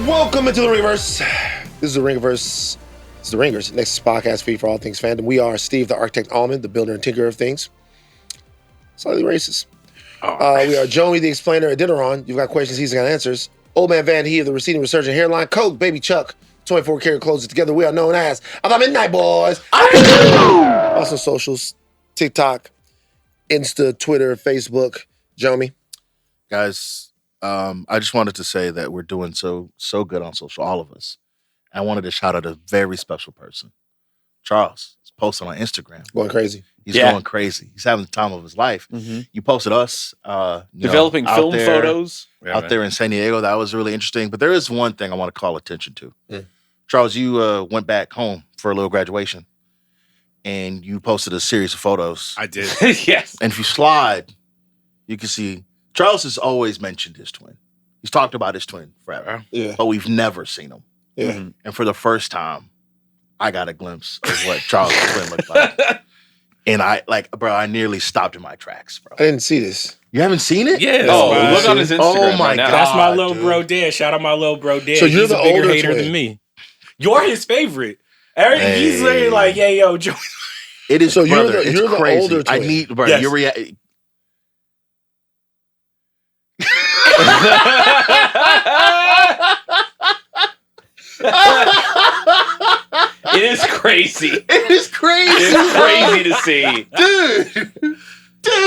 Welcome into the Ringverse. This is the Ringverse. This is the Ringers, next podcast feed for all things fandom. We are Steve, the architect Ahlman, the builder and tinker of things. Slightly racist. We are Jomi, the explainer, Adeniran. You've got questions, he's got answers. Old man Van He of the receding resurgent hairline. Coke, baby Chuck, 24 karat closes together. We are known as the Midnight Boys. Also socials, TikTok, Insta, Twitter, Facebook. Jomi. Guys, I just wanted to say that we're doing so good on social, all of us. I wanted to shout out a very special person. Charles is posting on Instagram. Going crazy. He's going crazy. He's having the time of his life. Mm-hmm. You posted us. Developing film photos. Out there in San Diego. That was really interesting. But there is one thing I want to call attention to. Charles, you went back home for a little graduation. And you posted a series of photos. I did. Yes. And if you slide, you can see Charles has always mentioned his twin. He's talked about his twin forever. Yeah. But we've never seen him. Yeah. Mm-hmm. And for the first time, I got a glimpse of what Charles' twin looked like. And I nearly stopped in my tracks, bro. I didn't see this. You haven't seen it? Yeah. Look on his Instagram. Oh my right now. God. That's my little bro Dad. Shout out my little bro Dad. So you're He's the a bigger older hater twin. than me. You're his favorite. He's literally like, yeah, yo, Joe. It is, So you're brother, the- it's you're the crazy. older I twin. need, bro, Yes. your It is crazy. It is crazy. It's crazy to see. Dude.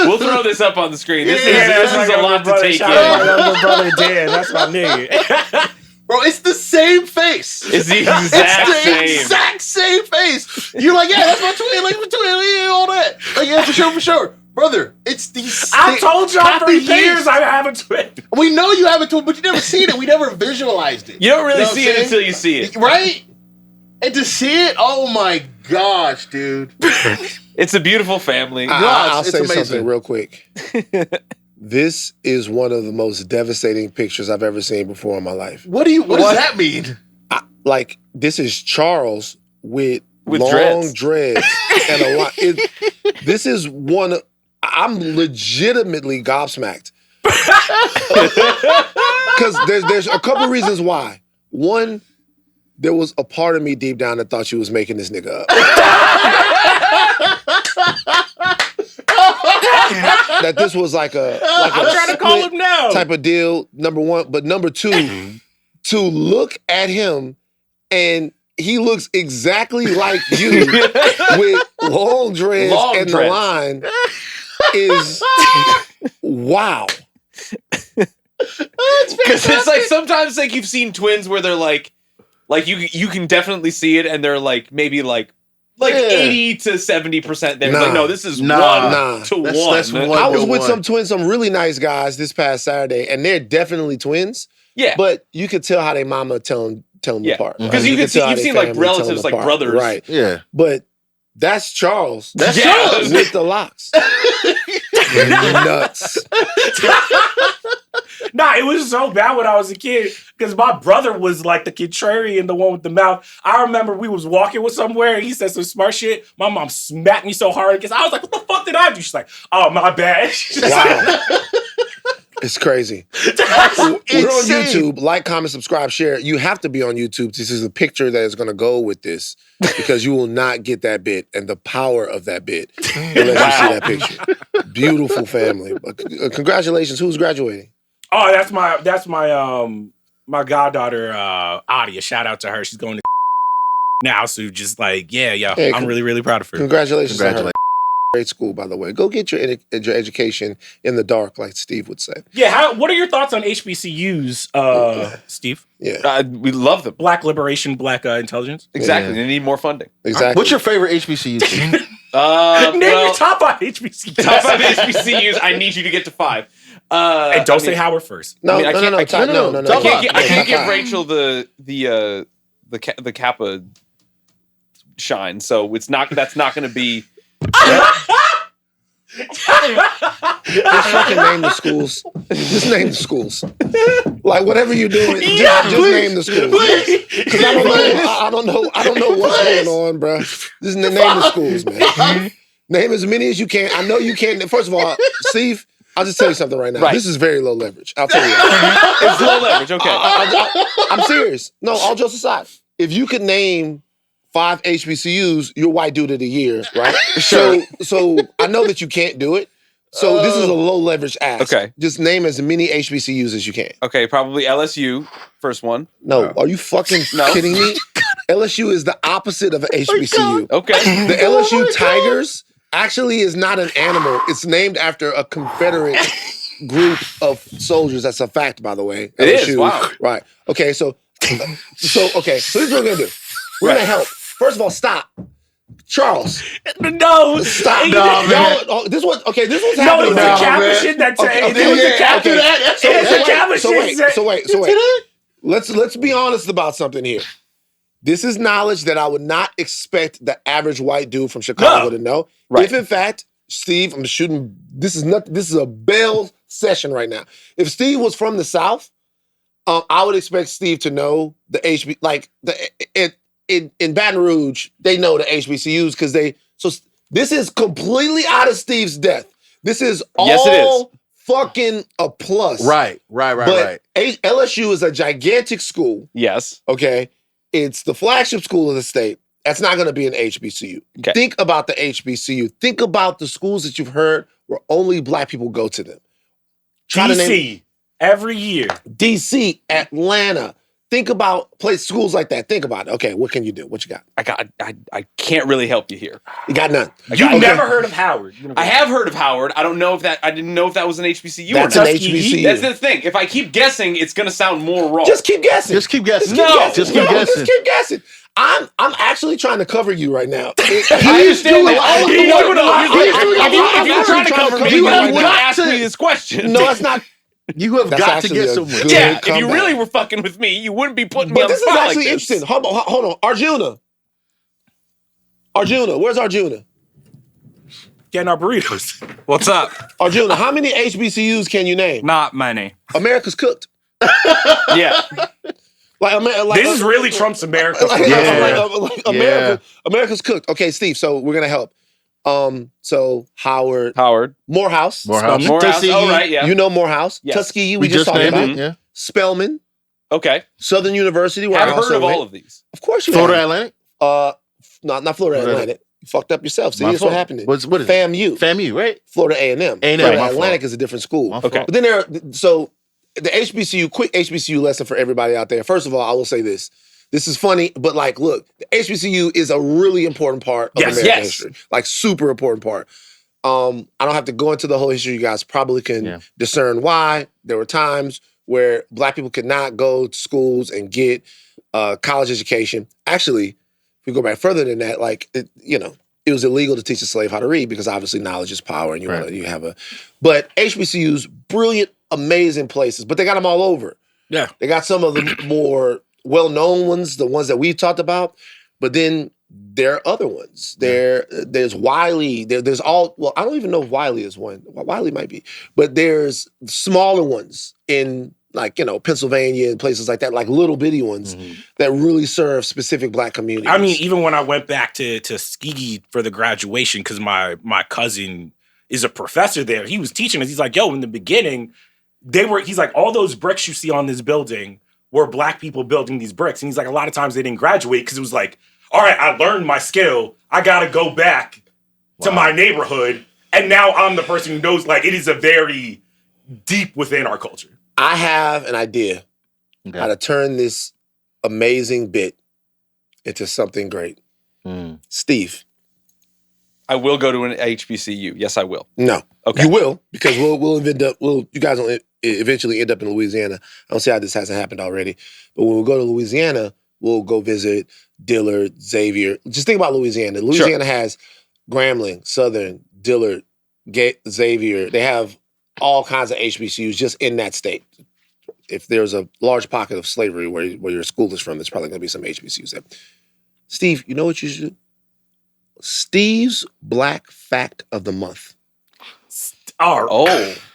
We'll throw this up on the screen. This that's is a lot to take Shout out my in. little brother Dan. That's my nigga. Bro, it's the same face. It's the It's exact the same. exact same face. You're like, yeah, that's my twin, like my twin, yeah, all that. Like, yeah, for sure. Brother, it's the I told y'all for copy years paste. I have a twin. We know you have a twin, but you never seen it. We never visualized it. You don't really know what see I'm it saying? until you see it. Right? And to see it, oh my gosh, dude. It's a beautiful family. I'll it's say amazing. something real quick. This is one of the most devastating pictures I've ever seen before in my life. What does that mean? This is Charles with long dreads. dreads and a lot. This is one. I'm legitimately gobsmacked because there's a couple reasons why. One, there was a part of me deep down that thought she was making this nigga up. That this was like a I'm trying to call split him now. type of deal. Number one, but number two, to look at him and he looks exactly like you with long dreads and the line is wow. Because it's like sometimes like you've seen twins where they're like you can definitely see it and they're like maybe like 80 to 70% there. Like, no, this is 1 to 1. That's one I was to with one. some really nice guys this past Saturday, and they're definitely twins. Yeah. But you could tell how they mama tell them apart. Because right? you can see, tell how you've they seen like family tell them relatives, like apart. brothers. Right. Yeah. But that's Charles. That's Charles. With the locks. Nuts. Nah, it was so bad when I was a kid because my brother was like the contrarian, the one with the mouth. I remember we was walking with somewhere and he said some smart shit. My mom smacked me so hard because I was like, what the fuck did I do? She's like, oh, my bad. Wow. It's crazy. That's We're on insane. YouTube. Like, comment, subscribe, share. You have to be on YouTube. This is a picture that is going to go with this because you will not get that bit and the power of that bit unless you see that picture. Beautiful family. Congratulations. Who's graduating? Oh, that's my goddaughter, Ahlya. Shout out to her. She's going to now. So just like, Hey, I'm really, really proud of her. Congratulations to her. Great school, by the way. Go get your education in the dark, like Steve would say. Yeah, what are your thoughts on HBCUs, Steve? Yeah. We love them. Black liberation, black intelligence. Exactly. Yeah. They need more funding. Exactly. What's your favorite HBCU team? Name your top 5 HBCUs. top 5 HBCUs. I need you to get to 5. And don't say Howard first. No, I mean, no. I can't give Top Rachel the Kappa shine. So that's not going to be. Just fucking name the schools. Just name the schools. Like whatever you're doing, just name the schools. Because I don't know what's going on, bro. Just name the schools, man. Name as many as you can. I know you can't. First of all, Steve, I'll just tell you something right now. Right. This is very low leverage. I'll tell you that. It's low leverage. Okay. I'm serious. No, all jokes aside. If you could name 5 HBCUs, you're white dude of the year, right? Sure. So I know that you can't do it. So this is a low leverage ask. Okay. Just name as many HBCUs as you can. Okay, probably LSU, first one. No, are you fucking kidding me? LSU is the opposite of an HBCU. Okay. The LSU Tigers actually is not an animal. It's named after a Confederate group of soldiers. That's a fact, by the way. It LSU, is, wow. Right. Okay, so this is what we're gonna do. We're gonna help. First of all, stop. Charles. No. Stop. No, man. This was happening. No, it's the now. Kappa shit that So wait. Let's be honest about something here. This is knowledge that I would not expect the average white dude from Chicago to know. Right. If in fact, Steve, I'm shooting. This is a bail session right now. If Steve was from the South, I would expect Steve to know the HB in Baton Rouge. They know the HBCUs because this is completely out of Steve's depth. This is all fucking a plus. Right. But LSU is a gigantic school. Yes. Okay. It's the flagship school of the state. That's not going to be an HBCU. Okay. Think about the HBCU. Think about the schools that you've heard where only black people go to them. DC, every year. DC, Atlanta. Think about schools like that. Think about it. Okay, what can you do? What you got? I can't really help you here. You got none. You never heard of Howard. I have heard of Howard. I didn't know if that was an HBCU That's or an not. HBCU. That's the thing. If I keep guessing, it's gonna sound more wrong. Just keep guessing. Just keep guessing. Just keep guessing. I'm actually trying to cover you right now. I understand that. If you're trying to cover me, you then have you wouldn't got ask me this question. No, that's not. You have That's got to actually get a somewhere. good Yeah, if you comeback. really were fucking with me, you wouldn't be putting me But on the this is spot like actually this. interesting. Hold on. Arjuna, where's Arjuna? Getting our burritos. What's up? Arjuna, how many HBCUs can you name? Not many. America's cooked. Yeah. This is really Trump's America. America's cooked. Okay, Steve. So we're gonna help. So Howard, Morehouse. Morehouse. Tuskegee. Oh, right, yeah. You know Morehouse. Yes. Tuskegee. We We just just talked named about. it. Yeah. Spelman, Okay. Southern University. Where I've I heard also of went. all of these. Of course you Florida have. Atlantic. Not Florida Atlantic. You fucked up yourself. See, My that's what fault. happened. What is it? FAMU. FAMU, right? Florida A&M. A&M, Florida my Atlantic fault. is a different school. My Okay. fault. But then so the HBCU, quick HBCU lesson for everybody out there. First of all, I will say this. This is funny, but look, the HBCU is a really important part of American history. Super important part. I don't have to go into the whole history. You guys probably can discern why. There were times where black people could not go to schools and get college education. Actually, if we go back further than that, it was illegal to teach a slave how to read because obviously knowledge is power, and you have a. But HBCUs, brilliant, amazing places, but they got them all over. Yeah, they got some of the more well-known ones, the ones that we've talked about, but then there are other ones. There's Whaley. There's all. Well, I don't even know if Whaley is one. Whaley might be, but there's smaller ones in Pennsylvania and places like that, like little bitty ones that really serve specific black communities. I mean, even when I went back to Tuskegee for the graduation, because my cousin is a professor there, he was teaching us. He's like, yo, in the beginning, he's like, all those bricks you see on this building were black people building these bricks. And he's like, a lot of times they didn't graduate because it was like, all right, I learned my skill. I got to go back to my neighborhood. And now I'm the person who knows, it is a very deep within our culture. I have an idea how to turn this amazing bit into something great. Steve. I will go to an HBCU. Yes, I will. No. Okay. You will, because you guys will eventually end up in Louisiana. I don't see how this hasn't happened already. But when we go to Louisiana, we'll go visit Dillard, Xavier. Just think about Louisiana. Louisiana has Grambling, Southern, Dillard, Xavier. They have all kinds of HBCUs just in that state. If there's a large pocket of slavery where your school is from, there's probably going to be some HBCUs there. Steve, you know what you should do? Steve's Black Fact of the Month.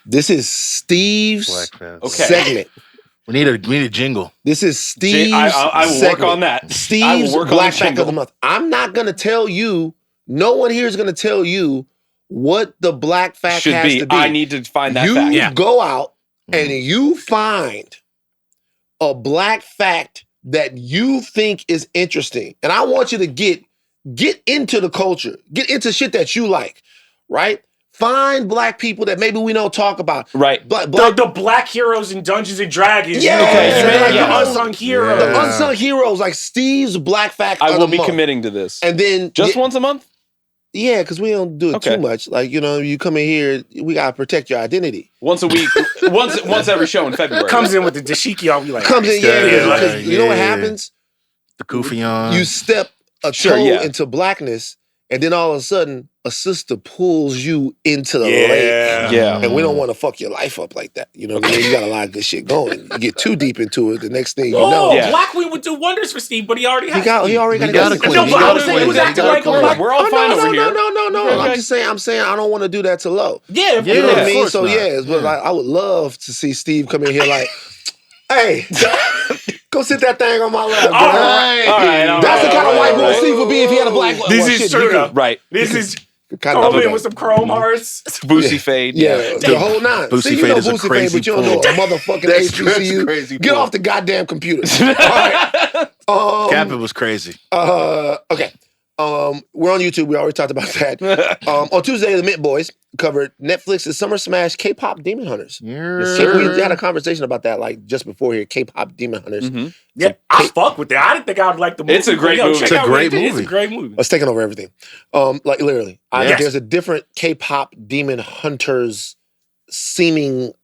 This is Steve's segment. We need a jingle. This is Steve's I will work on that. Steve's Black Fact of the Month. I'm not going to tell you, no one here is going to tell you what the black fact Should has be. to be. I need to find that you fact. Yeah. go out and you find a black fact that you think is interesting. And I want you to get into the culture. Get into shit that you like, right? Find black people that maybe we don't talk about. Right. The black heroes in Dungeons and Dragons. Yeah. The unsung heroes. The unsung heroes, like Steve's black fact I of will the be month. committing to this. And then Just once a month? Yeah, because we don't do it too much. Like, you come in here, we gotta protect your identity. Once a week. once every show in February. Comes in with the dashiki on. We like Comes in, because you know what happens? The goofy on. You step a toe into blackness, and then all of a sudden, a sister pulls you into the lake. Yeah. And we don't want to fuck your life up like that. You know what I mean? You got a lot of good shit going. You get too deep into it, the next thing you know. Black Queen would do wonders for Steve, but he already has. He already got a queen. queen. No, but I was saying he was acting like we're all fine over here. No. I'm saying I don't want to do that to low. Yeah, You know what I mean? So not. but like, I would love to see Steve come in here like, hey, go sit that thing on my lap. All right. That's the kind of white boy Steve would be if he had a black. This is true. Right. This is kind come in with some chrome hearts. Boosie fade. Yeah, the whole nine. Boosie See, you fade know is a Boosie crazy fade, but you don't know a motherfucking That's HBCU. crazy Get pull. off the goddamn computer. All right. Captain was crazy. Okay. We're on YouTube. We already talked about that. On Tuesday, the Mint Boys covered Netflix's summer smash K-pop Demon Hunters. Yes, We had a conversation about that like just before here. K-pop Demon Hunters. Mm-hmm. Yeah, I fuck with that. I didn't think I would like the movie. It's a great movie. Check It's a out great what it did. movie. It's a great movie. It's taking over everything. Like literally. Yes. There's a different K-pop Demon Hunters seeming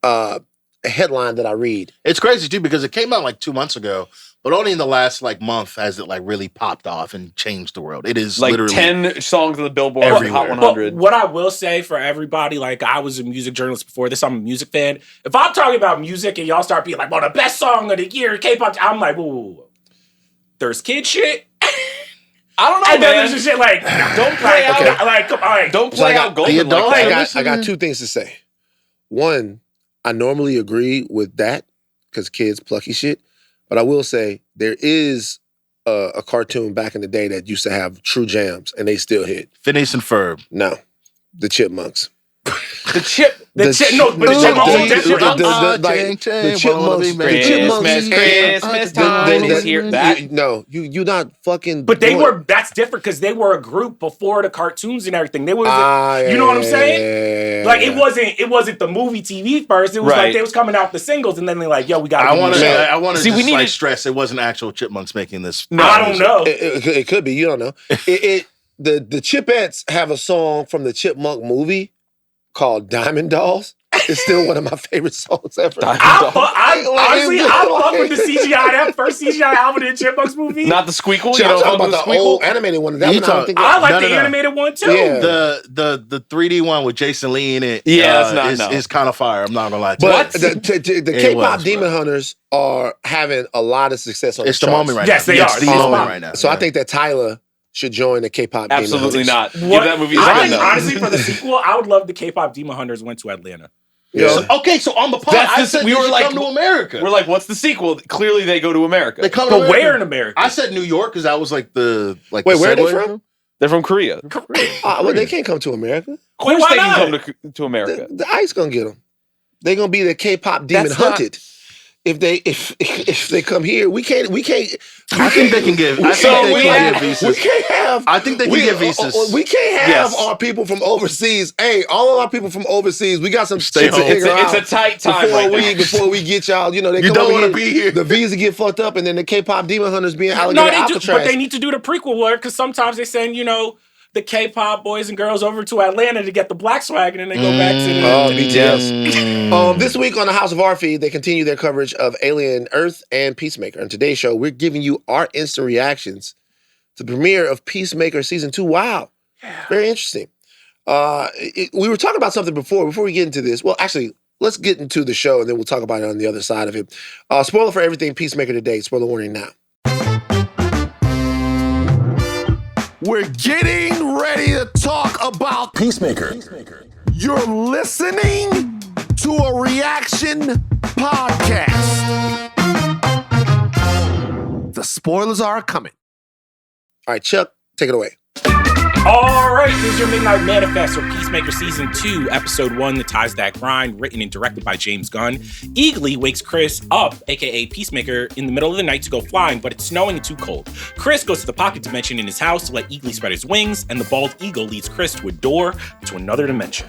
headline that I read. It's crazy too because it came out like 2 months ago, but only in the last like month has it like really popped off and changed the world. It is Like literally 10 songs on the Billboard everywhere. Hot 100. But what I will say for everybody, like I was a music journalist before this, I'm a music fan. If I'm talking about music and y'all start being like, well, the best song of the year, K-pop, I'm like, whoa. There's kid shit. I don't know, And then man. there's just shit like, Don't play out. okay. like, come on. Don't So I play got- out golden the like adult- that. I got two things to say. One, I normally agree with that because kids plucky shit. But I will say there is a cartoon back in the day that used to have true jams and they still hit. Phineas and Ferb. No, the Chipmunks. The chip. The chipmunks are different. The Chipmunks. Christmas time is here. That. No, you're not fucking. But that's different because they were a group before the cartoons and everything. They were, you know what I'm saying? Like it wasn't the movie TV first. It was like they was coming out the singles and then they're like, yo, we got. I want to See, we need to stress it wasn't actual chipmunks making this. I don't know. It could be. You don't know. The Chipettes have a song from the Chipmunk movie called Diamond Dolls. It's still one of my favorite songs ever. Honestly, I fuck with the CGI, that first CGI Alvin and Chipmunks movie. Not the Squeakle. See, You I'm don't talking fuck about with the the Squeakle. old animated one. That one I don't think I like No, the no, no. animated one too. Yeah. The 3D one with Jason Lee in it. Yeah, it's not. It's kind of fire. I'm not gonna lie to you. But the K-pop was, Demon bro. Hunters are having a lot of success on It's the the charts. moment right Yes, now. they It's are. the It's moment the right now. So I think that Tyler should join the K-pop Demon Absolutely Hunters. not. Give that movie a I second, think, though. honestly, for the sequel, I would love the K-pop Demon Hunters went to Atlanta. Yeah. So on the pod, That's I the- said we they were should like- come to America. We're like, what's the sequel? Clearly, they go to America. They come to But America. where in America? I said New York because that was like the Wait, where are they segue. from? They're from Korea. Of Well, they can't come to America. course, Why they can not? come to America. The ICE gonna get them. They're gonna be the K-pop Demon That's not- Hunted. If they come here, we can't. I think they can give. I So think they we can have- give visas. We can't have. I think they can give visas. We can't have Yes. our people from overseas. Hey, all of our people from overseas, we got some Stay shit to home. figure It's out. a tight time before right we now. before we get y'all. They You come don't over wanna be here. The visa get fucked up, and then the K-pop Demon Hunters being No, alligator they do, Alcatraz. but they need to do the prequel work because sometimes they send, the K-pop boys and girls over to Atlanta to get the black swag and then they go back to the... Oh, to the- BTS. This week on the House of R feed, they continue their coverage of Alien Earth and Peacemaker. On today's show, we're giving you our instant reactions to the premiere of Peacemaker Season 2. Wow. Very interesting. We were talking about something before we get into this. Well, actually, let's get into the show and then we'll talk about it on the other side of it. Spoiler for everything Peacemaker today. Spoiler warning now. We're getting ready to talk about Peacemaker. You're listening to a reaction podcast. The spoilers are coming. All right, Chuck, take it away. All right, here's your Midnight Manifest for Peacemaker Season 2, Episode 1, The Ties That Grind, written and directed by James Gunn. Eagly wakes Chris up, aka Peacemaker, in the middle of the night to go flying, but it's snowing and too cold. Chris goes to the pocket dimension in his house to let Eagly spread his wings, and the bald eagle leads Chris to a door to another dimension.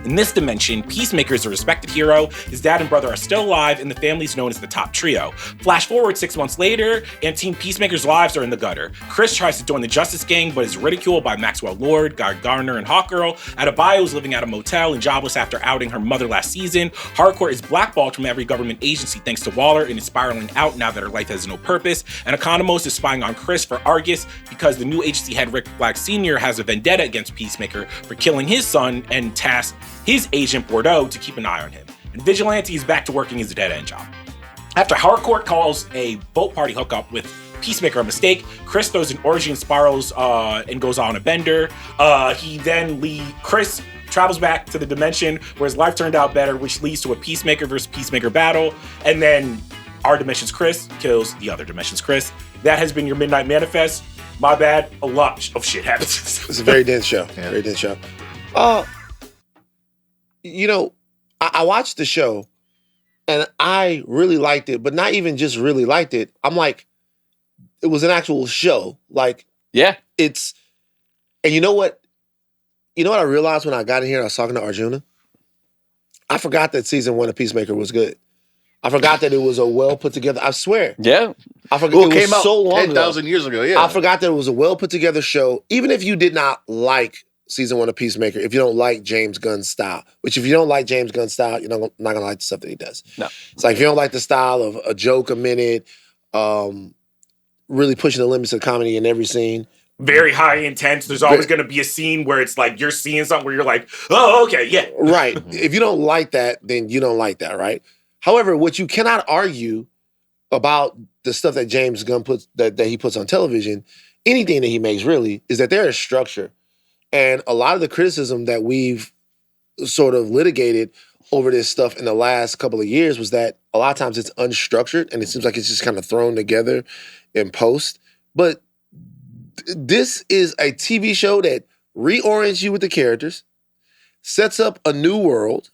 In this dimension, Peacemaker is a respected hero, his dad and brother are still alive, and the family is known as the Top Trio. Flash forward 6 months later, and Team Peacemaker's lives are in the gutter. Chris tries to join the Justice Gang, but is ridiculed by Maxwell Lord, Guy Gardner, and Hawkgirl. Adebayo is living at a motel and jobless after outing her mother last season. Harcourt is blackballed from every government agency thanks to Waller and is spiraling out now that her life has no purpose. And Economos is spying on Chris for Argus because the new agency head Rick Flag Sr. has a vendetta against Peacemaker for killing his son and tasked his agent Bordeaux to keep an eye on him. And Vigilante is back to working his dead-end job. After Harcourt calls a boat party hookup with Peacemaker a mistake, Chris throws an orgy and spirals and goes on a bender. Chris travels back to the dimension where his life turned out better, which leads to a Peacemaker versus Peacemaker battle. And then our dimension's Chris kills the other dimension's Chris. That has been your Midnight Manifest. My bad, a lot of shit happens. It's a very dense show. Yeah. Very dense show. You know, I watched the show and I really liked it, but not even just really liked it. I'm like, it was an actual show. Like, yeah, and you know what? You know what I realized when I got in here and I was talking to Arjuna? I forgot that season 1 of Peacemaker was good. I forgot that it was a well put together. I swear. Yeah. I forgot it came out so long 10,000 years ago. Yeah. I forgot that it was a well put together show. Even if you did not like season 1 of Peacemaker, if you don't like James Gunn's style, which if you don't like James Gunn's style, you're not going to like the stuff that he does. No. It's like if you don't like the style of a joke a minute, really pushing the limits of comedy in every scene. Very high intense. There's always going to be a scene where it's like you're seeing something where you're like, oh, okay, yeah. Right. If you don't like that, then you don't like that, right? However, what you cannot argue about the stuff that James Gunn puts that he puts on television, anything that he makes really, is that there is structure. And a lot of the criticism that we've sort of litigated over this stuff in the last couple of years was that a lot of times it's unstructured and it seems like it's just kind of thrown together in post. But this is a TV show that reorients you with the characters, sets up a new world,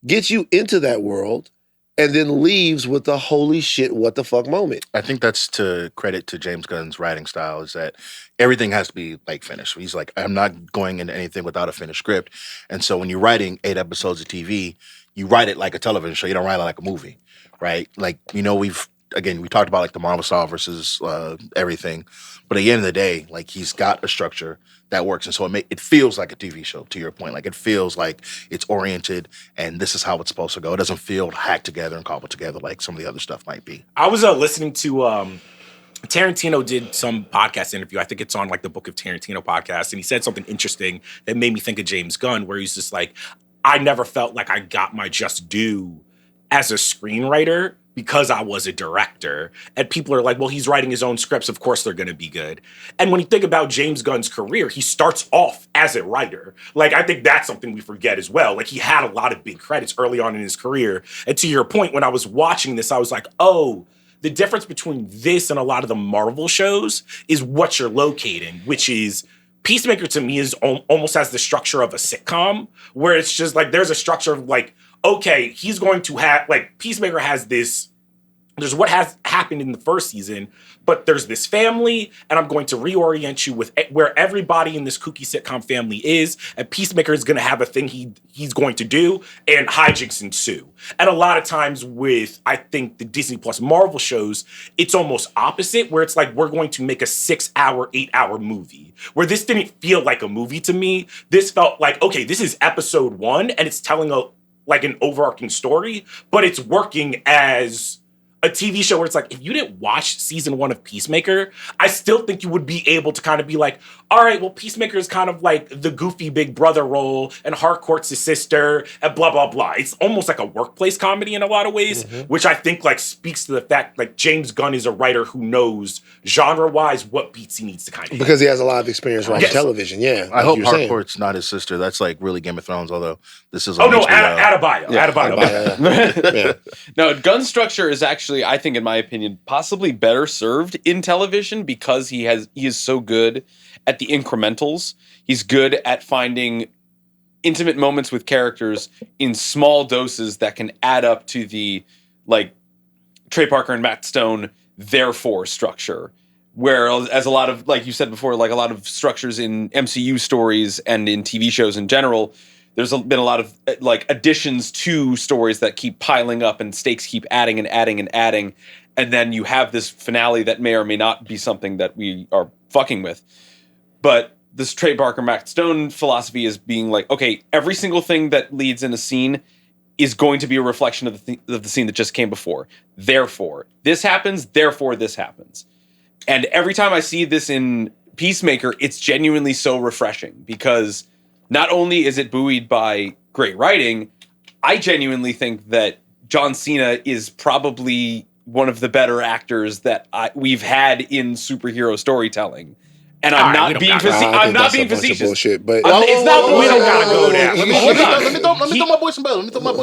gets you into that world, and then leaves with the holy shit, what the fuck moment. I think that's to credit to James Gunn's writing style, is that everything has to be like finished. He's like, I'm not going into anything without a finished script. And so when you're writing 8 episodes of TV, you write it like a television show. You don't write it like a movie, right? Like, you know, we talked about like the Marvel style versus everything. But at the end of the day, like he's got a structure that works. And so it feels like a TV show, to your point. Like it feels like it's oriented and this is how it's supposed to go. It doesn't feel hacked together and cobbled together like some of the other stuff might be. I was listening to Tarantino did some podcast interview. I think it's on like the Book of Tarantino podcast. And he said something interesting that made me think of James Gunn, where he's just like, I never felt like I got my just due as a screenwriter because I was a director. And people are like, well, he's writing his own scripts. Of course they're going to be good. And when you think about James Gunn's career, he starts off as a writer. Like, I think that's something we forget as well. Like, he had a lot of big credits early on in his career. And to your point, when I was watching this, I was like, oh, the difference between this and a lot of the Marvel shows is what you're locating, which is Peacemaker to me is almost has the structure of a sitcom, where it's just like, there's a structure of like, okay, he's going to have, like, Peacemaker has this, there's what has happened in the first season, but there's this family, and I'm going to reorient you with where everybody in this kooky sitcom family is, and Peacemaker is going to have a thing he's going to do, and hijinks ensue. And a lot of times with, I think, the Disney Plus Marvel shows, it's almost opposite, where it's like, we're going to make a 6-hour, 8-hour movie. Where this didn't feel like a movie to me. This felt like, okay, this is episode 1, and it's telling like an overarching story, but it's working as a TV show where it's like, if you didn't watch season 1 of Peacemaker, I still think you would be able to kind of be like, all right, well, Peacemaker is kind of like the goofy big brother role, and Harcourt's his sister, and blah, blah, blah. It's almost like a workplace comedy in a lot of ways, which I think like speaks to the fact like James Gunn is a writer who knows genre-wise what beats he needs to kind of because he has a lot of experience writing television. Yeah, I hope Harcourt's not his sister. That's like really Game of Thrones, although this is Adebayo. Yeah. No, Gunn's structure is actually actually, I think, in my opinion, possibly better served in television because he is so good at the incrementals. He's good at finding intimate moments with characters in small doses that can add up to the, like, Trey Parker and Matt Stone, therefore structure. Whereas a lot of, like you said before, like a lot of structures in MCU stories and in TV shows in general, there's been a lot of like additions to stories that keep piling up and stakes keep adding and adding and adding. And then you have this finale that may or may not be something that we are fucking with. But this Trey Parker, Matt Stone philosophy is being like, okay, every single thing that leads in a scene is going to be a reflection of the scene that just came before. Therefore, this happens. Therefore, this happens. And every time I see this in Peacemaker, it's genuinely so refreshing because not only is it buoyed by great writing, I genuinely think that John Cena is probably one of the better actors that we've had in superhero storytelling. And I'm not being facetious. Bullshit, but it's not. We don't gotta go there. Let me throw my boy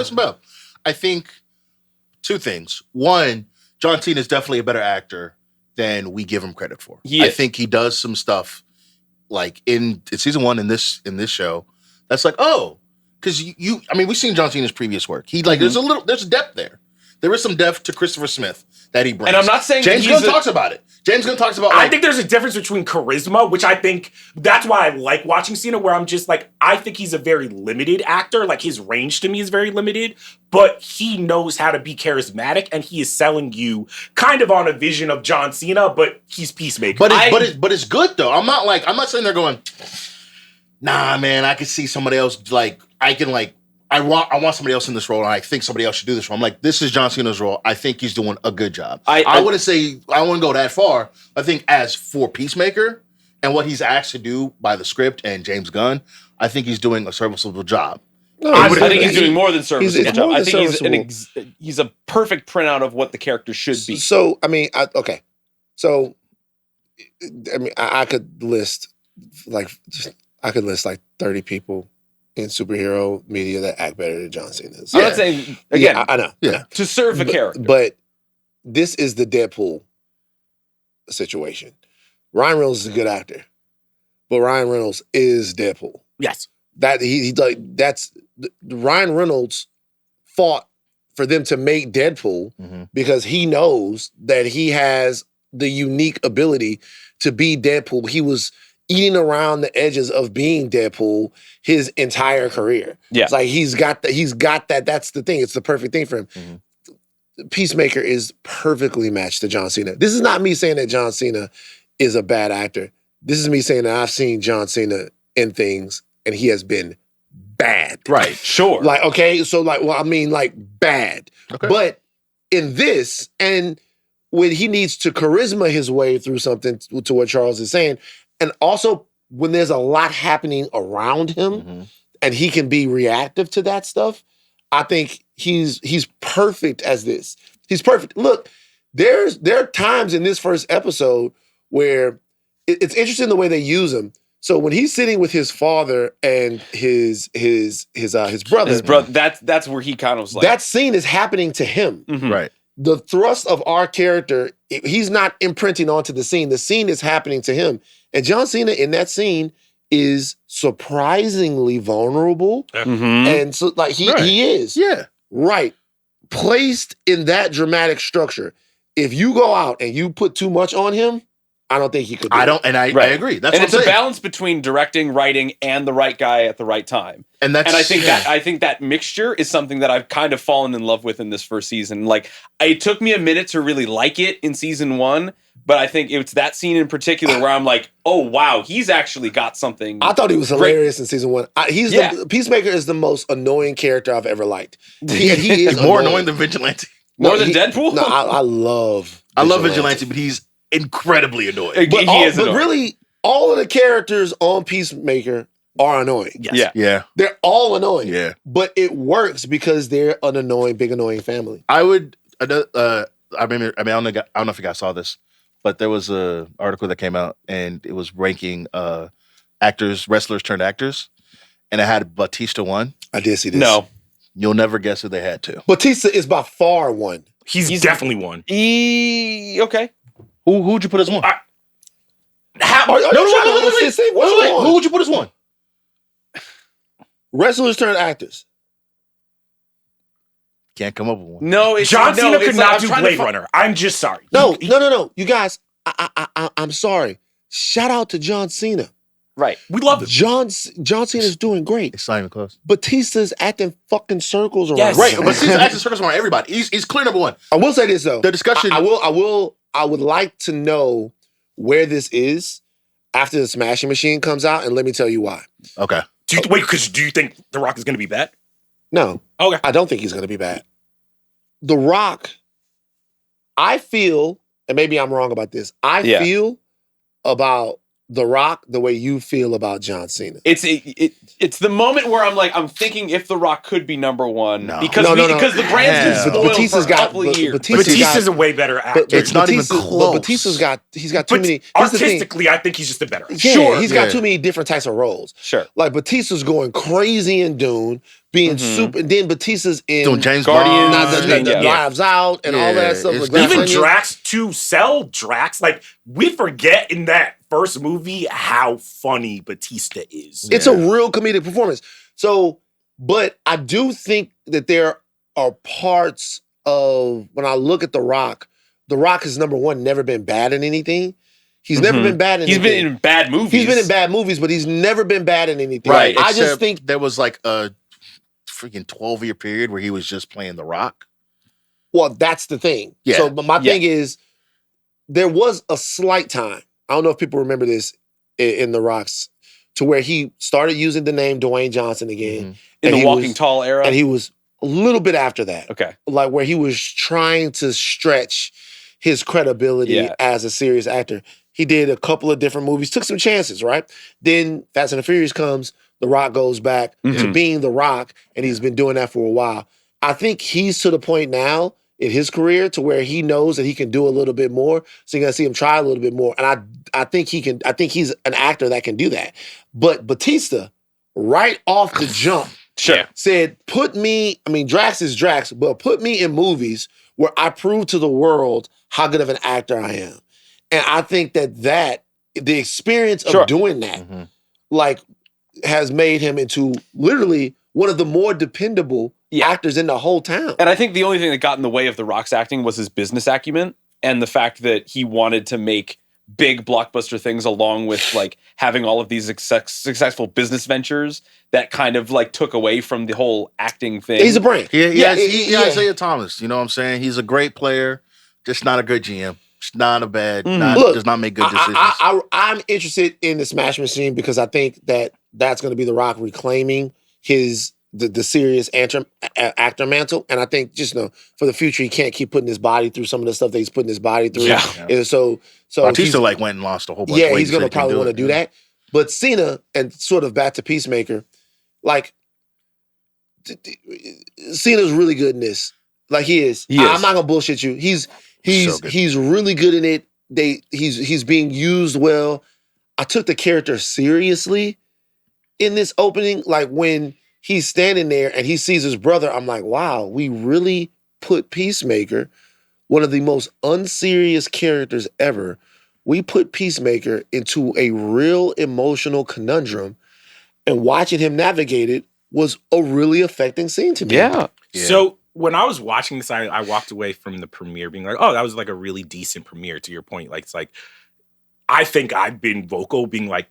some bell. I think two things. One, John Cena is definitely a better actor than we give him credit for. I think he does some stuff like in season 1 in this show that's like, oh, because we've seen John Cena's previous work. He like there's depth there. There is some depth to Christopher Smith that he brings. And I'm not saying James Gunn talks about it. James Gunn talks about I think there's a difference between charisma, which I think that's why I like watching Cena, where I'm just like, I think he's a very limited actor. Like his range to me is very limited, but he knows how to be charismatic and he is selling you kind of on a vision of John Cena, but he's Peacemaker. But it's good though. I'm not sitting there going, nah, man, I could see somebody else I want somebody else in this role, and I think somebody else should do this role. I'm like, this is John Cena's role. I think he's doing a good job. I wouldn't go that far. I think as for Peacemaker and what he's asked to do by the script and James Gunn, I think he's doing a serviceable job. No, I think he's doing more than serviceable job. I think he's a perfect printout of what the character should be. So, I could list like 30 people in superhero media that act better than John Cena. I'm not saying, again, I know. To serve a character. But this is the Deadpool situation. Ryan Reynolds is a good actor, but Ryan Reynolds is Deadpool. Yes. Ryan Reynolds fought for them to make Deadpool because he knows that he has the unique ability to be Deadpool. He was eating around the edges of being Deadpool his entire career. Yeah. It's like he's got that. That's the thing. It's the perfect thing for him. Peacemaker is perfectly matched to John Cena. This is not me saying that John Cena is a bad actor. This is me saying that I've seen John Cena in things and he has been bad. Right. Sure. Like, okay, so bad. Okay. But in this, and when he needs to charisma his way through something, to what Charles is saying, and also when there's a lot happening around him and he can be reactive to that stuff, I think he's perfect as this. He's perfect. Look, there are times in this first episode where it's interesting the way they use him. So when he's sitting with his father and his brother, that's where he kind of was like, that scene is happening to him. Right. The thrust of our character, he's not imprinting onto the scene. The scene is happening to him. And John Cena in that scene is surprisingly vulnerable. And so he is. Yeah. Right. Placed in that dramatic structure. If you go out and you put too much on him, I don't think he could do it. I agree. That's and what it's a balance between directing, writing, and the right guy at the right time. And I think that mixture is something that I've kind of fallen in love with in this first season. Like, it took me a minute to really like it in season 1, but I think it's that scene in particular where I'm like, oh wow, he's actually got something. I thought he was hilarious in season 1. Peacemaker is the most annoying character I've ever liked. He is more annoying than Vigilante. More than Deadpool? No, I love Vigilante, but he's incredibly annoying. But really, all of the characters on Peacemaker are annoying. Yes. Yeah. They're all annoying. Yeah. But it works because they're an big annoying family. I don't know if you guys saw this, but there was a article that came out and it was ranking wrestlers turned actors, and it had Batista 1. I did see this. No. You'll never guess who they had 2. Batista is by far 1. He's definitely one. Okay. Who'd you put as one? Who would you put as one? Wrestlers turned actors. Can't come up with one. No, John Cena could not do I'm Blade Runner. I'm just sorry. No. You guys, I'm sorry. Shout out to John Cena. Right. We love him. John Cena's doing great. It's not even close. Batista's acting fucking circles around. Yes. Right, Batista's acting circles around everybody. He's clear number one. I will say this though. The discussion. I would like to know where this is after the Smashing Machine comes out, and let me tell you why. Okay. Do you think The Rock is going to be bad? No. Okay. I don't think he's going to be bad. The Rock, I feel, and maybe I'm wrong about this, I feel about The Rock the way you feel about John Cena. It's the moment where I'm thinking if The Rock could be number one because the brand's been spoiled for a couple of years. Batista's a way better actor. It's not even close. But Batista's got too many. Artistically, I think he's just a better actor. Yeah, he's got too many different types of roles. Sure. Like Batista's going crazy in Dune, being super, and then Batista's in Doing James Guardians, Bond. Lives Out, and all that stuff. Even Drax, to sell Drax, like, we forget in that first movie how funny Batista is. It's a real comedic performance. So, but I do think that there are parts of, when I look at The Rock has, number one, never been bad in anything. He's never been bad in anything. He's been in bad movies. He's been in bad movies, but he's never been bad in anything. Right. I just think there was like a freaking 12-year period where he was just playing The Rock. Well, that's the thing. Yeah. So, but my thing is, there was a slight time, I don't know if people remember this in The Rock's, to where he started using the name Dwayne Johnson again. In the Walking Tall era? And he was a little bit after that. Okay. Like where he was trying to stretch his credibility as a serious actor. He did a couple of different movies, took some chances, right? Then Fast and the Furious comes, The Rock goes back to being The Rock, and he's been doing that for a while. I think he's to the point now in his career to where he knows that he can do a little bit more. So you're gonna see him try a little bit more. And I think he can, I think he's an actor that can do that. But Batista, right off the jump, said, Drax is Drax, but put me in movies where I prove to the world how good of an actor I am. And I think that the experience of doing that, like, has made him into literally one of the more dependable actors in the whole town. And I think the only thing that got in the way of The Rock's acting was his business acumen and the fact that he wanted to make big blockbuster things along with like having all of these successful business ventures that kind of like took away from the whole acting thing. He's a brain. Isaiah Thomas, you know what I'm saying? He's a great player, just not a good GM. Just not a bad, does not make good decisions. I'm interested in the Smash Machine because I think that's going to be The Rock reclaiming the serious actor mantle. And I think just for the future, he can't keep putting his body through some of the stuff that he's putting his body through. Yeah. And so Batista went and lost a whole bunch of weight. He's going to probably want to do that. But Cena, and sort of back to Peacemaker, like, Cena's really good in this. Like, he is. I'm not going to bullshit you. He's really good in it. He's being used well. I took the character seriously in this opening. Like, when he's standing there and he sees his brother, I'm like, wow, we really put Peacemaker, one of the most unserious characters ever, we put Peacemaker into a real emotional conundrum, and watching him navigate it was a really affecting scene to me. Yeah. So when I was watching this, I walked away from the premiere being like, oh, that was like a really decent premiere, to your point. Like, it's like, I think I've been vocal being like,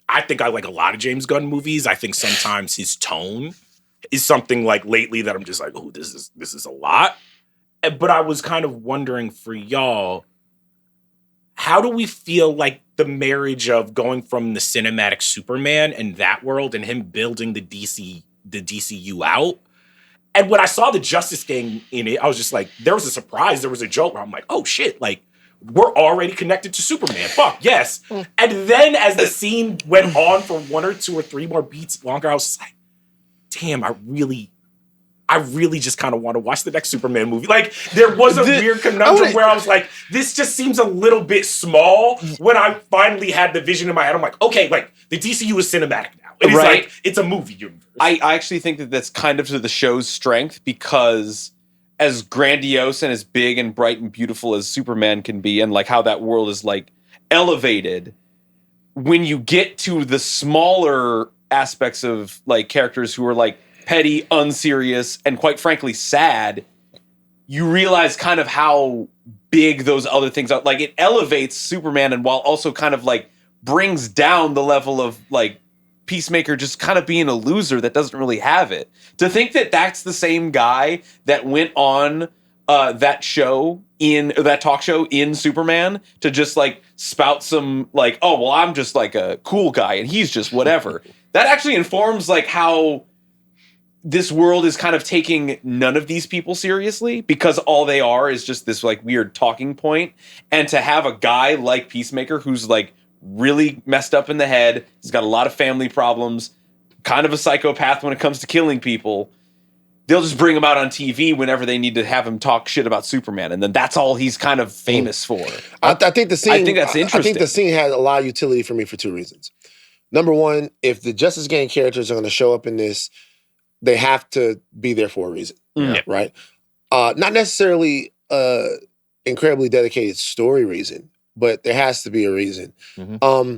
I think I like a lot of James Gunn movies. I think sometimes his tone is something like lately that I'm just like, oh, this is a lot. But I was kind of wondering for y'all, how do we feel like the marriage of going from the cinematic Superman and that world and him building the DCU out? And when I saw the Justice Gang in it, I was just like, there was a surprise. There was a joke where I'm like, oh shit, like, we're already connected to Superman. Fuck, yes. And then as the scene went on for 1 or 2 or 3 more beats longer, I was just like, damn, I really just kind of want to watch the next Superman movie. Like, there was a weird conundrum where I was like, this just seems a little bit small. When I finally had the vision in my head, I'm like, okay, like, the DCU is cinematic now. It is like, it's a movie universe. I actually think that that's kind of to the show's strength because as grandiose and as big and bright and beautiful as Superman can be, and like how that world is like elevated, when you get to the smaller aspects of like characters who are like petty, unserious, and quite frankly sad, you realize kind of how big those other things are. Like it elevates Superman, and while also kind of like brings down the level of like Peacemaker just kind of being a loser that doesn't really have it. To think that that's the same guy that went on that talk show in Superman to just like spout some like, oh, well, I'm just like a cool guy and he's just whatever. That actually informs like how this world is kind of taking none of these people seriously, because all they are is just this like weird talking point. And to have a guy like Peacemaker who's like really messed up in the head, he's got a lot of family problems, kind of a psychopath when it comes to killing people, they'll just bring him out on TV whenever they need to have him talk shit about Superman, and then that's all he's kind of famous for. I think the scene. I think that's interesting. I think the scene had a lot of utility for me for two reasons. Number one, if the Justice Gang characters are going to show up in this, they have to be there for a reason, right? Not necessarily incredibly dedicated story reason, but there has to be a reason. Mm-hmm.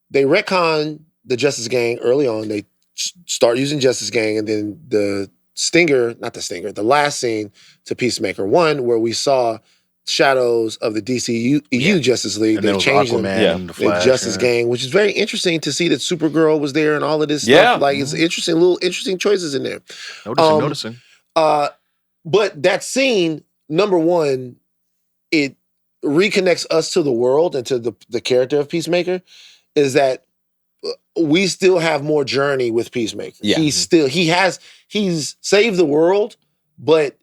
They retcon the Justice Gang early on. They start using Justice Gang, and then the last scene to Peacemaker 1, where we saw shadows of the DCU Justice League. They changed them and the Flash, Justice Gang, which is very interesting to see that Supergirl was there and all of this stuff. Like it's interesting choices in there. Noticing. But that scene, number one, it reconnects us to the world and to the character of Peacemaker, is that we still have more journey with Peacemaker. Yeah. He's saved the world, but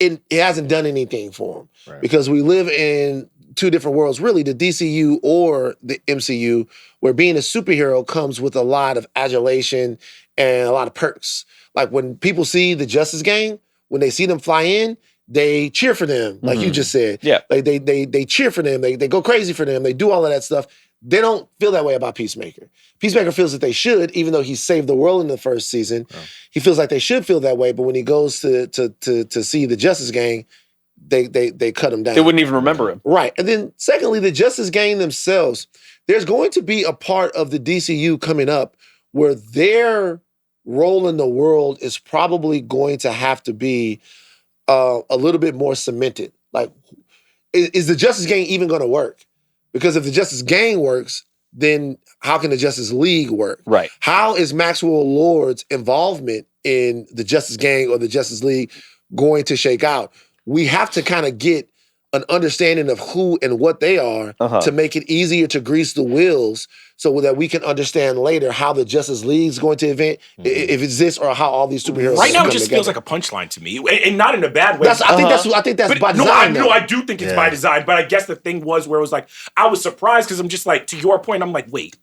it hasn't done anything for him. Right. Because we live in two different worlds, really, the DCU or the MCU, where being a superhero comes with a lot of adulation and a lot of perks. Like when people see the Justice Gang, when they see them fly in, they cheer for them, like you just said. Yeah. Like they cheer for them, they go crazy for them, they do all of that stuff. They don't feel that way about Peacemaker. Peacemaker feels that they should, even though he saved the world in the first season. Oh. He feels like they should feel that way, but when he goes to see the Justice Gang, they cut him down. They wouldn't even remember him. Right. And then secondly, the Justice Gang themselves, there's going to be a part of the DCU coming up where their role in the world is probably going to have to be a little bit more cemented. Like, is the Justice Gang even going to work? Because if the Justice Gang works, then how can the Justice League work? Right. How is Maxwell Lord's involvement in the Justice Gang or the Justice League going to shake out? We have to kind of get an understanding of who and what they are to make it easier to grease the wheels so that we can understand later how the Justice League is going to if it exists, or how all these superheroes right now it just together. Feels like a punchline to me, and not in a bad way. I think that's by design. I do think it's by design, but I guess the thing was where it was like, I was surprised because I'm just like, to your point, I'm like, wait,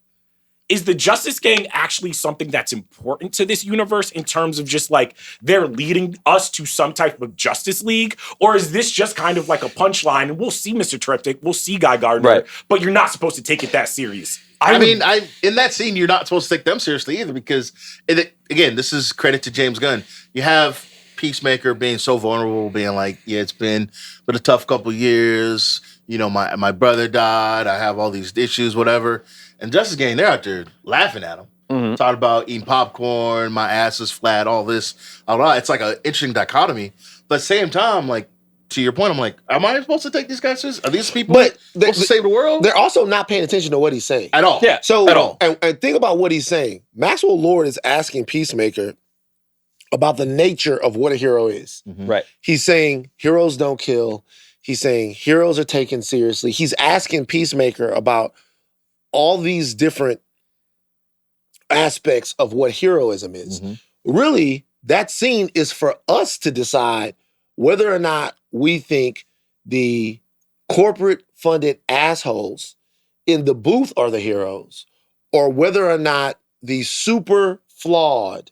is the Justice Gang actually something that's important to this universe in terms of just like they're leading us to some type of Justice League? Or is this just kind of like a punchline? And we'll see Mr. Triptych, we'll see Guy Gardner, but you're not supposed to take it that serious. I mean, in that scene, you're not supposed to take them seriously either, because, again, this is credit to James Gunn. You have Peacemaker being so vulnerable, being like, it's been a tough couple years. You know, my brother died. I have all these issues, whatever. And Justice Gang, they're out there laughing at him. Talking about eating popcorn, my ass is flat, all this. It's like an interesting dichotomy. But at the same time, like, to your point, I'm like, am I supposed to take these guys seriously? Are these people supposed to save the world? They're also not paying attention to what he's saying. At all. Yeah, so, at all. And think about what he's saying. Maxwell Lord is asking Peacemaker about the nature of what a hero is. Right. He's saying heroes don't kill. He's saying heroes are taken seriously. He's asking Peacemaker about all these different aspects of what heroism is. Really, that scene is for us to decide whether or not we think the corporate-funded assholes in the booth are the heroes, or whether or not the super flawed,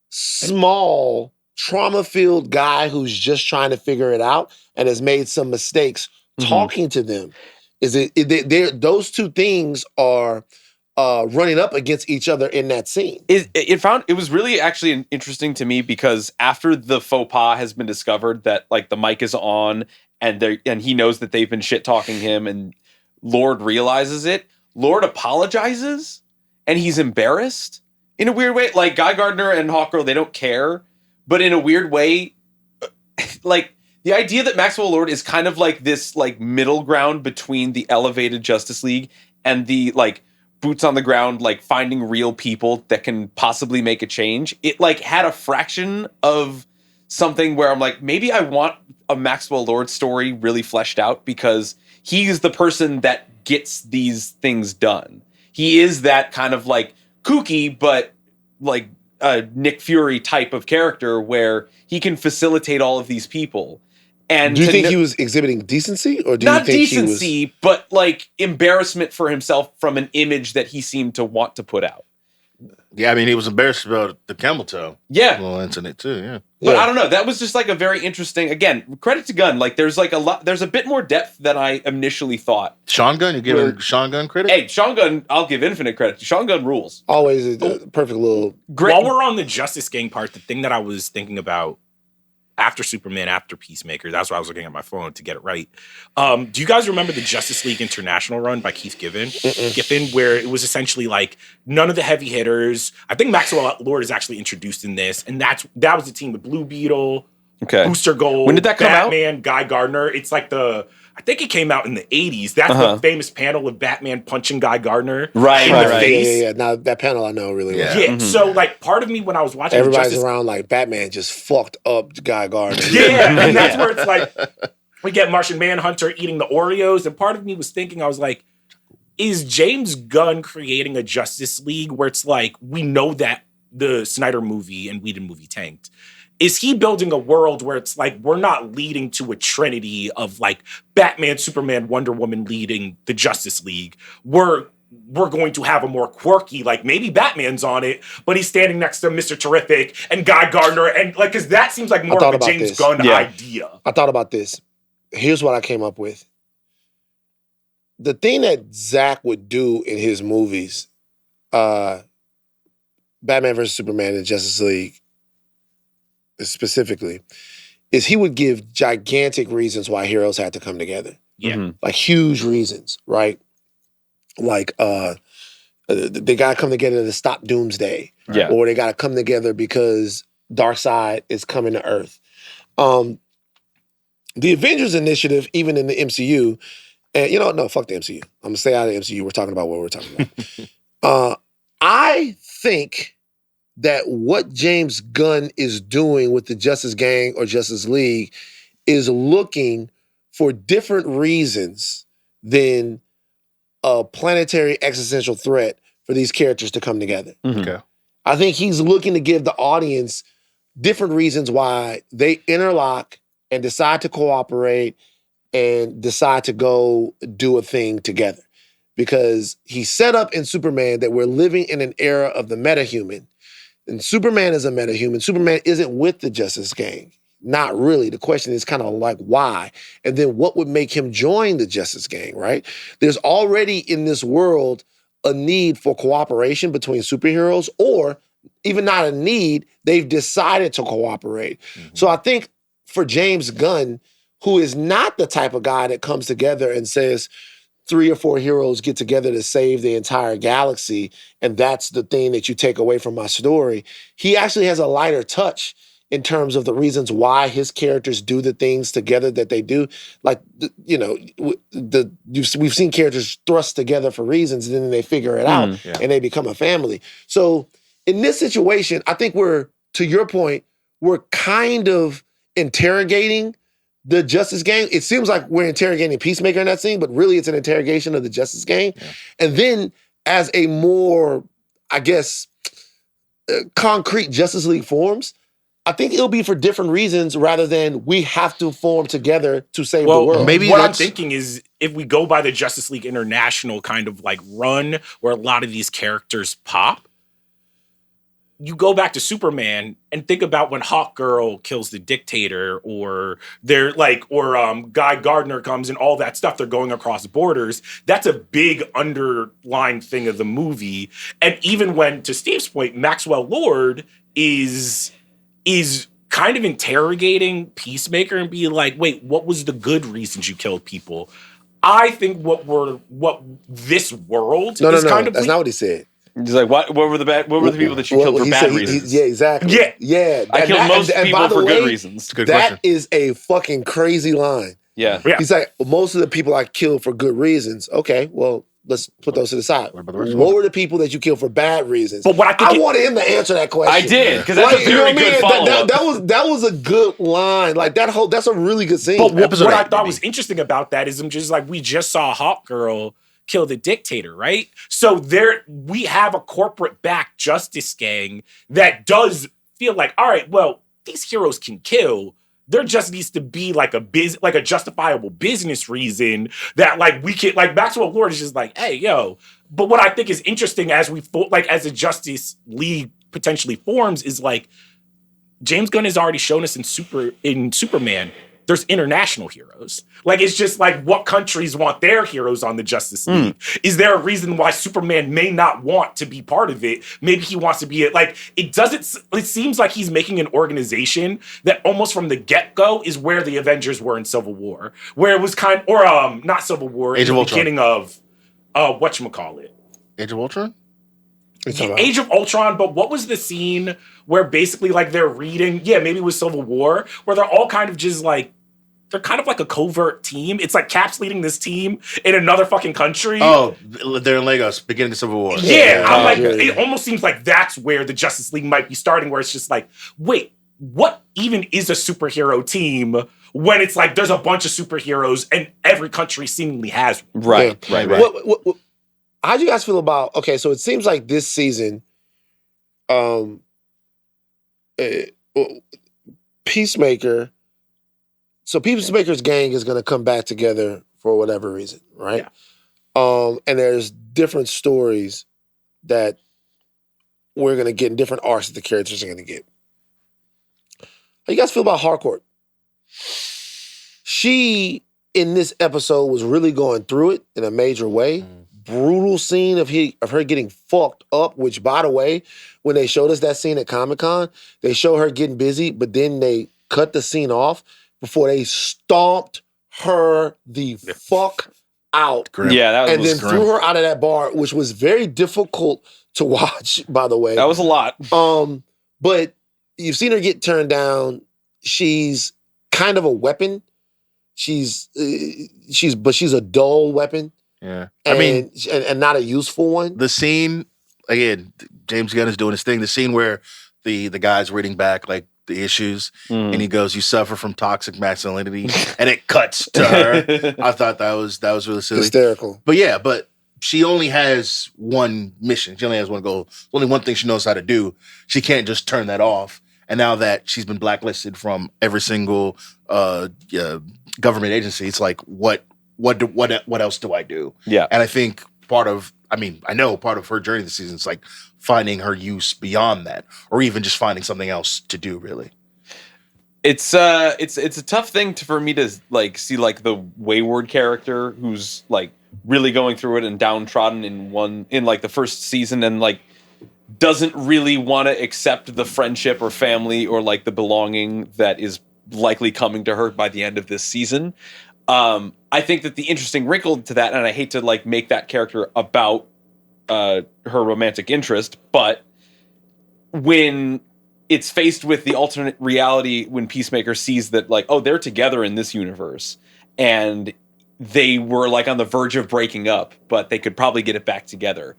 small, trauma-filled guy who's just trying to figure it out and has made some mistakes talking to them. Those two things are running up against each other in that scene. It was really actually interesting to me because after the faux pas has been discovered that like the mic is on and he knows that they've been shit talking him and Lord realizes it, Lord apologizes and he's embarrassed in a weird way. Like Guy Gardner and Hawkgirl, they don't care, but in a weird way, like the idea that Maxwell Lord is kind of like this like middle ground between the elevated Justice League and the like boots on the ground, like finding real people that can possibly make a change. It like had a fraction of something where I'm like, maybe I want a Maxwell Lord story really fleshed out because he's the person that gets these things done. He is that kind of like kooky, but like a Nick Fury type of character where he can facilitate all of these people. And do you think he was exhibiting decency, or do not you think decency, he was... but like embarrassment for himself from an image that he seemed to want to put out? Yeah, I mean, he was embarrassed about the camel toe. Yeah, little incident too. Yeah, but I don't know. That was just like a very interesting. Again, credit to Gunn. Like, there's like a lot. There's a bit more depth than I initially thought. Sean Gunn, you giving Sean Gunn credit? Hey, Sean Gunn, I'll give infinite credit. Sean Gunn rules. Always a perfect little. Great. While we're on the Justice Gang part, the thing that I was thinking about after Superman, after Peacemaker, that's why I was looking at my phone to get it right. Do you guys remember the Justice League International run by Keith Giffen, where it was essentially like none of the heavy hitters? I think Maxwell Lord is actually introduced in this, and that was the team with Blue Beetle, Booster Gold, when did that come out? Batman, Guy Gardner. It's like I think it came out in the 80s. That's the famous panel of Batman punching Guy Gardner right. face. Yeah. Now that panel I know really well. Yeah. So like part of me when I was watching everybody's around like Batman just fucked up Guy Gardner. Yeah, and that's where it's like we get Martian Manhunter eating the Oreos, and part of me was thinking, I was like, is James Gunn creating a Justice League where it's like we know that the Snyder movie and Whedon movie tanked? Is he building a world where it's like we're not leading to a trinity of like Batman, Superman, Wonder Woman leading the Justice League? We're going to have a more quirky, like maybe Batman's on it, but he's standing next to Mr. Terrific and Guy Gardner, and like because that seems like more of a James Gunn idea. I thought about this. Here's what I came up with. The thing that Zack would do in his movies, Batman vs. Superman and Justice League, specifically, is he would give gigantic reasons why heroes had to come together. Yeah. Like huge reasons, right? Like they gotta come together to stop Doomsday. Yeah. Or they gotta come together because Darkseid is coming to Earth. The Avengers Initiative, even in the MCU, and no, fuck the MCU. I'm gonna stay out of the MCU. We're talking about what we're talking about. I think that what James Gunn is doing with the Justice Gang or Justice League is looking for different reasons than a planetary existential threat for these characters to come together. Okay. I think he's looking to give the audience different reasons why they interlock and decide to cooperate and decide to go do a thing together. Because he set up in Superman that we're living in an era of the metahuman. And Superman is a metahuman. Superman isn't with the Justice Gang. Not really. The question is kind of like, why? And then what would make him join the Justice Gang, right? There's already in this world a need for cooperation between superheroes, or even not a need, they've decided to cooperate. Mm-hmm. So I think for James Gunn, who is not the type of guy that comes together and says, 3 or 4 heroes get together to save the entire galaxy, and that's the thing that you take away from my story. He actually has a lighter touch in terms of the reasons why his characters do the things together that they do. Like, we've seen characters thrust together for reasons, and then they figure it out, and they become a family. So in this situation, I think to your point, we're kind of interrogating the Justice Gang. It seems like we're interrogating Peacemaker in that scene, but really it's an interrogation of the Justice Gang. Yeah. And then as a more, I guess, concrete Justice League forms, I think it'll be for different reasons rather than we have to form together to save the world. Maybe what I'm thinking is if we go by the Justice League International kind of like run where a lot of these characters pop, you go back to Superman and think about when Hawkgirl kills the dictator, or Guy Gardner comes and all that stuff. They're going across borders. That's a big underlying thing of the movie. And even when, to Steve's point, Maxwell Lord is kind of interrogating Peacemaker and be like, wait, what was the good reasons you killed people? I think what this world is kind of. That's not what he said. He's like, what were the people that you killed for bad reasons? Yeah, exactly. Yeah. I killed most people for good reasons. Good that question. is a fucking crazy line. Yeah. He's like, most of the people I killed for good reasons. Okay, well, let's put those to the side. What about the rest of What them? were the people that you killed for bad reasons? But what I wanted him to answer that question. I did, because that's a you know very what I mean? good follow-up. That was a good line. Like that's a really good scene. But what I eight, thought was interesting about that is I'm just like, we just saw Hawkgirl kill the dictator, right? So we have a corporate backed justice gang that does feel like, all right, well, these heroes can kill. There just needs to be like a justifiable business reason that like we can, like Maxwell Lord is just like, hey, yo. But what I think is interesting as as a Justice League potentially forms is like James Gunn has already shown us in Superman, there's international heroes. Like, it's just like, what countries want their heroes on the Justice League? Is there a reason why Superman may not want to be part of it? Maybe he wants to be it. Like, it seems like he's making an organization that almost from the get-go is where the Avengers were in Civil War. Where it was not Civil War, Age of Ultron. beginning of, whatchamacallit? Age of Ultron? Age of Ultron, but what was the scene where basically like they're reading, maybe it was Civil War, where they're all kind of just like, they're kind of like a covert team. It's like Cap's leading this team in another fucking country. Oh, they're in Lagos, beginning of Civil War. It almost seems like that's where the Justice League might be starting, where it's just like, wait, what even is a superhero team when it's like there's a bunch of superheroes and every country seemingly has one? Right. How do you guys feel about, okay, so it seems like this season, Peacemaker's gang is going to come back together for whatever reason, right? Yeah. And there's different stories that we're going to get in different arcs that the characters are going to get. How you guys feel about Harcourt? She, in this episode, was really going through it in a major way. Brutal scene of her getting fucked up, which, by the way, when they showed us that scene at Comic-Con, they show her getting busy, but then they cut the scene off before they stomped her the fuck out. Grim. Yeah, that was and then grim. threw her out of that bar, which was very difficult to watch, by the way. That was a lot. But you've seen her get turned down. She's kind of a weapon. She's a dull weapon. Yeah. And not a useful one. The scene, again, James Gunn is doing his thing. The scene where the guy's reading back like the issues and he goes, "You suffer from toxic masculinity," and it cuts to her. I thought that was really silly. Hysterical. But she only has one mission. She only has one goal. Only one thing she knows how to do. She can't just turn that off. And now that she's been blacklisted from every single government agency, it's like, what else do I do? Yeah. And I think part of her journey this season is like finding her use beyond that, or even just finding something else to do, really. It's a tough thing for me to like see like the wayward character who's like really going through it and downtrodden in like the first season and like doesn't really want to accept the friendship or family or like the belonging that is likely coming to her by the end of this season. I think that the interesting wrinkle to that, and I hate to like make that character about her romantic interest, but when it's faced with the alternate reality, when Peacemaker sees that like, oh, they're together in this universe and they were like on the verge of breaking up, but they could probably get it back together.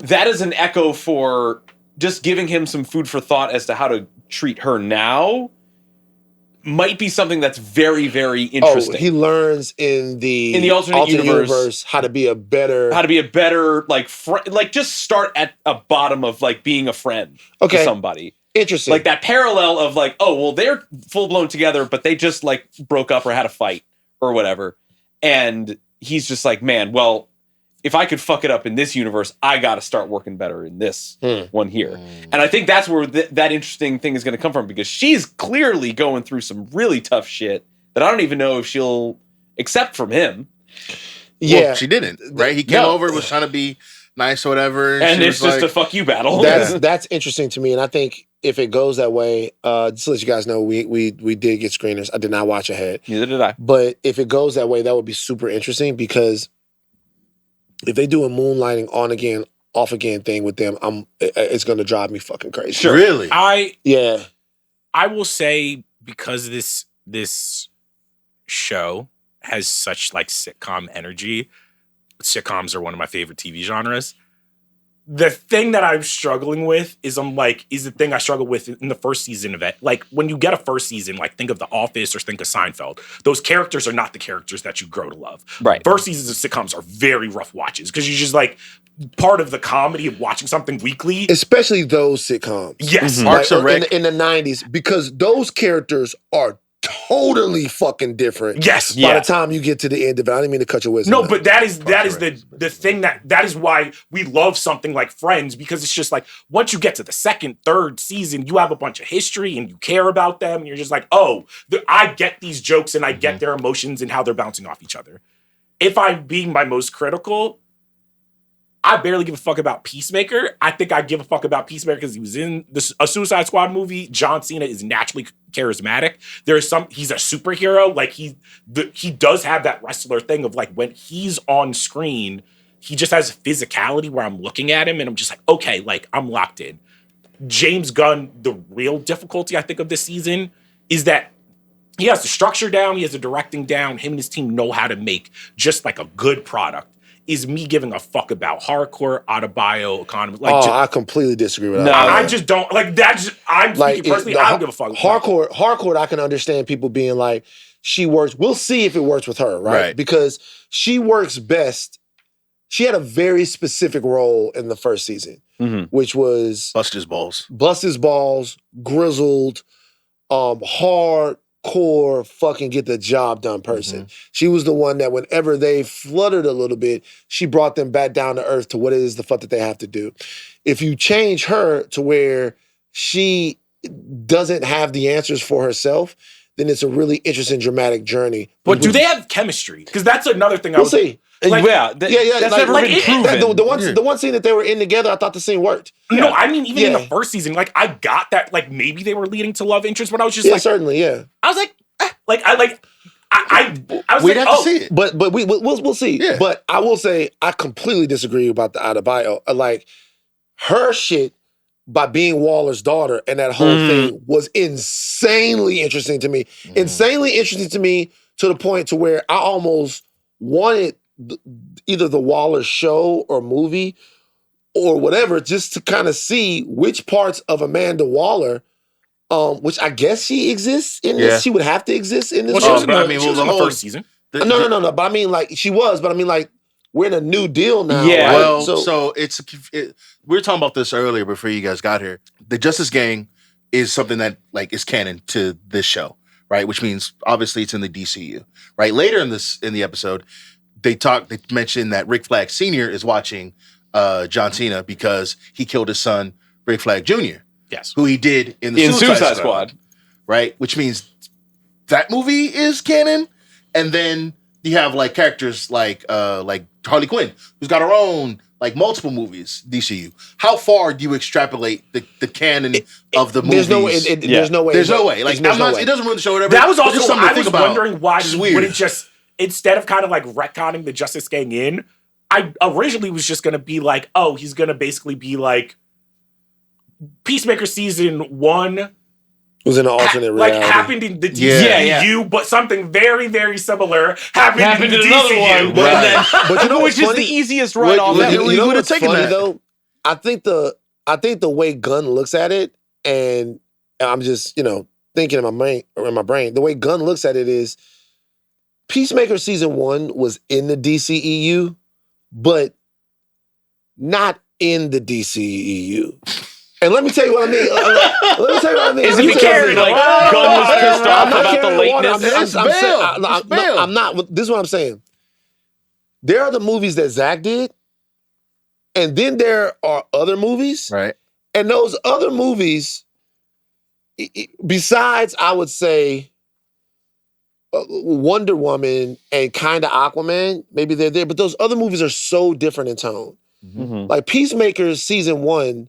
That is an echo for just giving him some food for thought as to how to treat her now. Might be something that's very, very interesting. Oh, he learns in the alternate universe how to be a better like just start at a bottom of like being a friend to somebody. Interesting. Like that parallel of like, oh, well, they're full blown together, but they just like broke up or had a fight or whatever. And he's just like, man, well, if I could fuck it up in this universe, I got to start working better in this one here. And I think that's where that interesting thing is going to come from, because she's clearly going through some really tough shit that I don't even know if she'll accept from him. Yeah, well, she didn't, right? He came over, was trying to be nice or whatever. And it's just a fuck you battle. That's interesting to me. And I think if it goes that way, just to let you guys know, we did get screeners. I did not watch ahead. Neither did I. But if it goes that way, that would be super interesting, because if they do a moonlighting on again, off again thing with them, it's going to drive me fucking crazy. Sure. Really? I will say, because this show has such like sitcom energy. Sitcoms are one of my favorite TV genres. The thing that I'm struggling with is the thing I struggled with in the first season of it. Like, when you get a first season, like think of The Office or think of Seinfeld, those characters are not the characters that you grow to love. Right. First seasons of sitcoms are very rough watches, because you're just like part of the comedy of watching something weekly. Especially those sitcoms. Yes. Like, in the 90s, because those characters are totally fucking different. Yes. By the time you get to the end of it. I didn't mean to cut your wisdom. No, but that is the thing that is why we love something like Friends, because it's just like, once you get to the second, third season, you have a bunch of history and you care about them, and you're just like, oh, I get these jokes and I get their emotions and how they're bouncing off each other. If I'm being my most critical, I barely give a fuck about Peacemaker. I think I give a fuck about Peacemaker because he was in a Suicide Squad movie. John Cena is naturally charismatic. He's a superhero. Like, he does have that wrestler thing of like, when he's on screen, he just has physicality where I'm looking at him and I'm just like, okay, like, I'm locked in. James Gunn, the real difficulty I think of this season is that he has the structure down, he has the directing down, him and his team know how to make just like a good product. Is me giving a fuck about hardcore, Adebayo, economy. Like, I completely disagree with that. No, I just don't like that. I'm speaking personally. I don't give a fuck. Hardcore, I can understand people being like, she works. We'll see if it works with her, right? Because she works best. She had a very specific role in the first season, which was bust his balls, grizzled, hardcore, fucking get the job done person. She was the one that whenever they fluttered a little bit, she brought them back down to earth to what it is the fuck that they have to do. If you change her to where she doesn't have the answers for herself, then it's a really interesting, dramatic journey. But do they have chemistry? Because that's another thing. We'll see. Like, that's never been proven. The one scene that they were in together, I thought the scene worked. No, I mean, even in the first season, like, I got that, like, maybe they were leading to love interest, but I was just like, certainly, yeah. I was like, I was we'd have to see it. But we'll see. Yeah. But I will say, I completely disagree about the Adebayo. Like, her shit by being Waller's daughter and that whole thing was insanely interesting to me. Insanely interesting to me to the point to where I almost wanted either the Waller show or movie or whatever, just to kind of see which parts of Amanda Waller, which I guess she exists in this. She would have to exist in this. Well, she was in the first season. No. But I mean, like, she was. But I mean, like, we're in a new deal now. Yeah. Right? Well, so we were talking about this earlier before you guys got here. The Justice Gang is something that, like, is canon to this show, right? Which means obviously it's in the DCU, right? Later in the episode, they mentioned that Rick Flag Sr. is watching John Cena because he killed his son, Rick Flag Jr. Yes. Who he did in the Suicide Squad. Right? Which means that movie is canon. And then you have like characters like Harley Quinn, who's got her own like multiple movies, DCU. How far do you extrapolate the canon of the movies? There's no way. There's no way. Like, it doesn't ruin the show or whatever. That was also something to I think was about. wondering why wouldn't just, instead of kind of like retconning the Justice Gang in, I originally was just gonna be like, oh, he's gonna basically be like Peacemaker season 1 was in an alternate reality. Like, happened in the DCU, but something very, very similar happened in the another DCU. one. But you know which what's is the funny? easiest write-off. You know what's taken funny that. though? I think the way Gunn looks at it, and I'm just thinking in my brain, the way Gunn looks at it is Peacemaker season 1 was in the DCEU, but not in the DCEU. And let me tell you what I mean. Is it because Gunn was pissed off about the lateness? I'm not. This is what I'm saying. there are the movies that Zach did, and then there are other movies. Right. And those other movies, besides, I would say, Wonder Woman and kind of Aquaman, maybe they're there, but those other movies are so different in tone. Like Peacemaker season 1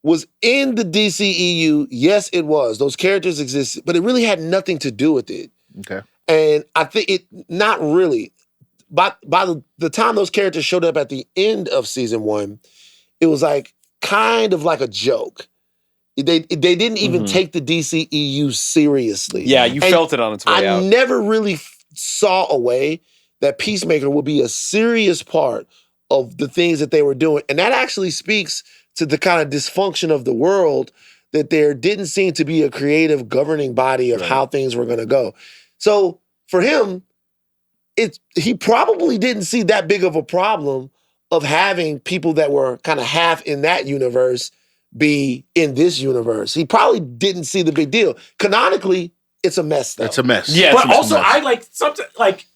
was in the DCEU. Yes, it was. Those characters existed, but it really had nothing to do with it. Okay. And I think not really. By the time those characters showed up at the end of season 1, it was like kind of like a joke. They didn't even take the DCEU seriously. Yeah, you felt it on its way out. I never really saw a way that Peacemaker would be a serious part of the things that they were doing. And that actually speaks to the kind of dysfunction of the world, that there didn't seem to be a creative governing body of how things were going to go. So for him, he probably didn't see that big of a problem of having people that were kind of half in that universe be in this universe. He probably didn't see the big deal. Canonically, it's a mess, though. It's a mess. Yeah, But also, I like something like,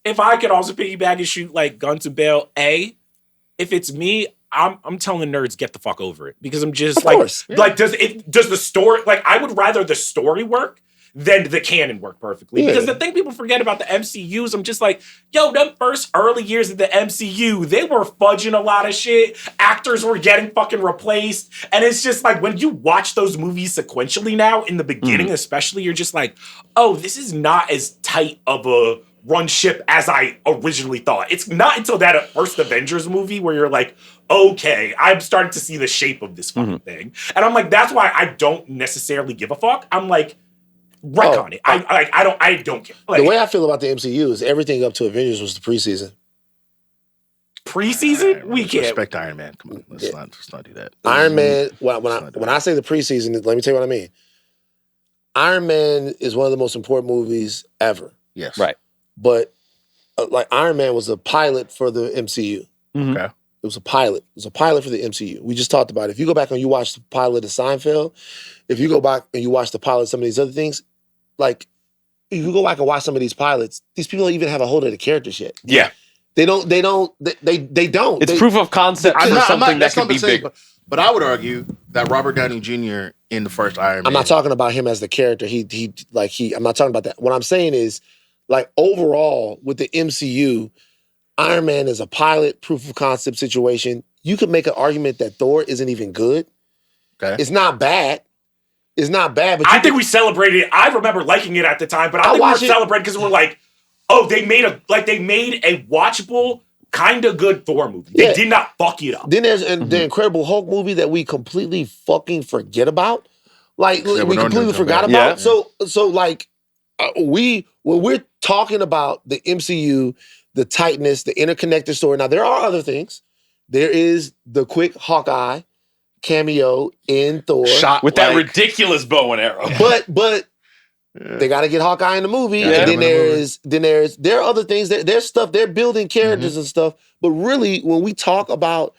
if I could also piggyback and shoot like gun to bail, if it's me, I'm telling nerds, get the fuck over it, because I'm just Of course. like, does the story, like, I would rather the story work than the canon work perfectly. Yeah. Because the thing people forget about the MCU is, I'm just like, yo, them first early years of the MCU, they were fudging a lot of shit. Actors were getting fucking replaced. And it's just like, when you watch those movies sequentially now, in the beginning especially, you're just like, oh, this is not as tight of a run ship as I originally thought. It's not until that first Avengers movie where you're like, okay, I'm starting to see the shape of this fucking thing. And I'm like, that's why I don't necessarily give a fuck. I'm like, on it. I don't care. Like, the way I feel about the MCU is everything up to Avengers was the preseason. Preseason? Right, We can't. respect Iron Man. Come on, let's not do that. Iron Man, when I say the preseason, let me tell you what I mean. Iron Man is one of the most important movies ever. Yes. Right. But like Iron Man was a pilot for the MCU. Okay. It was a pilot. It was a pilot for the MCU. We just talked about it. If you go back and you watch the pilot of Seinfeld, if you go back and you watch the pilot of some of these other things, like, if you go back and watch some of these pilots, these people don't even have a hold of the characters yet. Yeah. They don't. It's proof of concept for something that could be big. But I would argue that Robert Downey Jr. in the first Iron Man. I'm not talking about him as the character. I'm not talking about that. What I'm saying is, like, overall with the MCU, Iron Man is a pilot, proof of concept situation. You could make an argument that Thor isn't even good. Okay. It's not bad. It's not bad, but I think we celebrated it. I remember liking it at the time, but I think we were celebrating because we're like, oh, they made a watchable, kind of good Thor movie. They did not fuck it up. Then there's the Incredible Hulk movie that we completely fucking forget about. Like, we completely forgot about. Yeah. So like, when we're talking about the MCU, the tightness, the interconnected story. Now, there are other things. There is the quick Hawkeye cameo in Thor. Shot with that ridiculous bow and arrow. But they got to get Hawkeye in the movie. Yeah, And there are other things. There's stuff. They're building characters and stuff. But really, when we talk about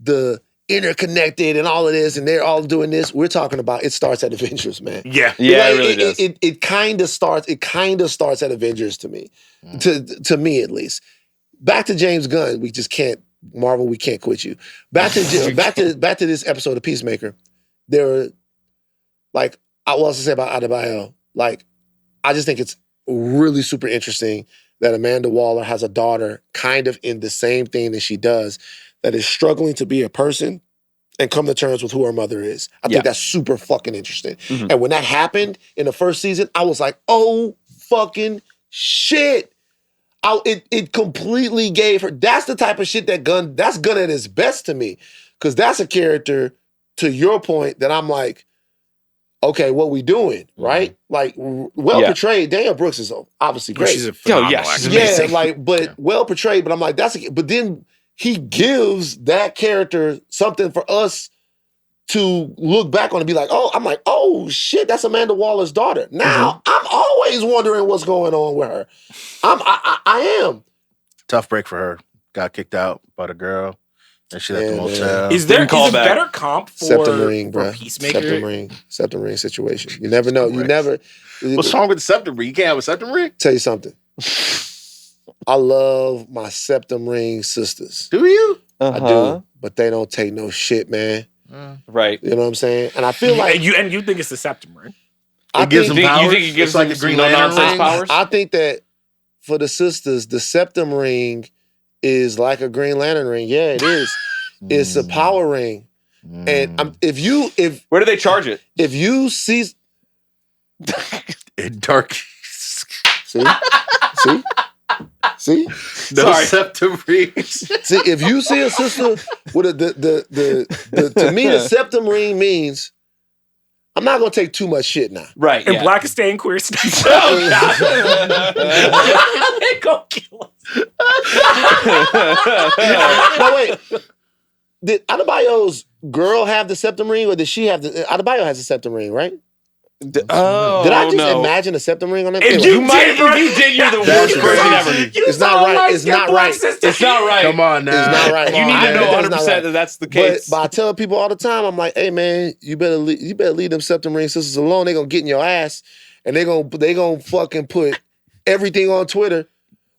the interconnected and all of this, and they're all doing this, we're talking about, it starts at Avengers, man. Yeah. Like, it really does. It kind of starts at Avengers to me, to me at least. Back to James Gunn, we just can't. Marvel, we can't quit you. Back to this episode of Peacemaker. There were, like, I was to say about Adebayo. Like, I just think it's really super interesting that Amanda Waller has a daughter kind of in the same thing that she does, that is struggling to be a person and come to terms with who her mother is. I think that's super fucking interesting. And when that happened in the first season, I was like, oh fucking shit. It completely gave her, that's the type of shit that's Gunn at his best to me. Because that's a character, to your point, that I'm like, okay, what we doing, right? Like, portrayed. Danielle Brooks is obviously great. She's a phenomenal actress. But well portrayed, but I'm like, but then he gives that character something for us to look back on and be like, oh shit, that's Amanda Waller's daughter. Now, I'm always wondering what's going on with her. I am. Tough break for her. Got kicked out by the girl. And she at the motel. Is there a better comp for Septum ring, bro? Peacemaker? Septum ring situation. You never know. What's wrong with the septum ring? You can't have a septum ring? Tell you something. I love my septum ring sisters. Do you? I do, but they don't take no shit, man. Right. You know what I'm saying? And I feel like you think it's the septum ring. It gives them powers. You think it gives it's like them a Green no Lantern nonsense ring? powers? I think that for the sisters, the septum ring is like a Green Lantern ring. Yeah, it is. It's a power ring. And if Where do they charge it? if you see In dark. see No Sorry. septum rings. see if you see a sister with the to me the septum ring means I'm not gonna take too much shit now. Right. And yeah. Black is staying queer. They go kill us. No, wait. Did Adebayo's girl have the septum ring, or did she have the? Adebayo has a septum ring, right? Oh, Did I just no. imagine a septum ring on that? If Anyway, you did, bro. If you did, you're the That's worst person ever. It's not right. It's not right. It's not right. Come on now. It's not right. You need I to know that's not 100% right. that that's the case. But I tell people all the time, I'm like, hey man, you better leave them septum ring sisters alone. They're gonna get in your ass, and they gonna fucking put everything on Twitter.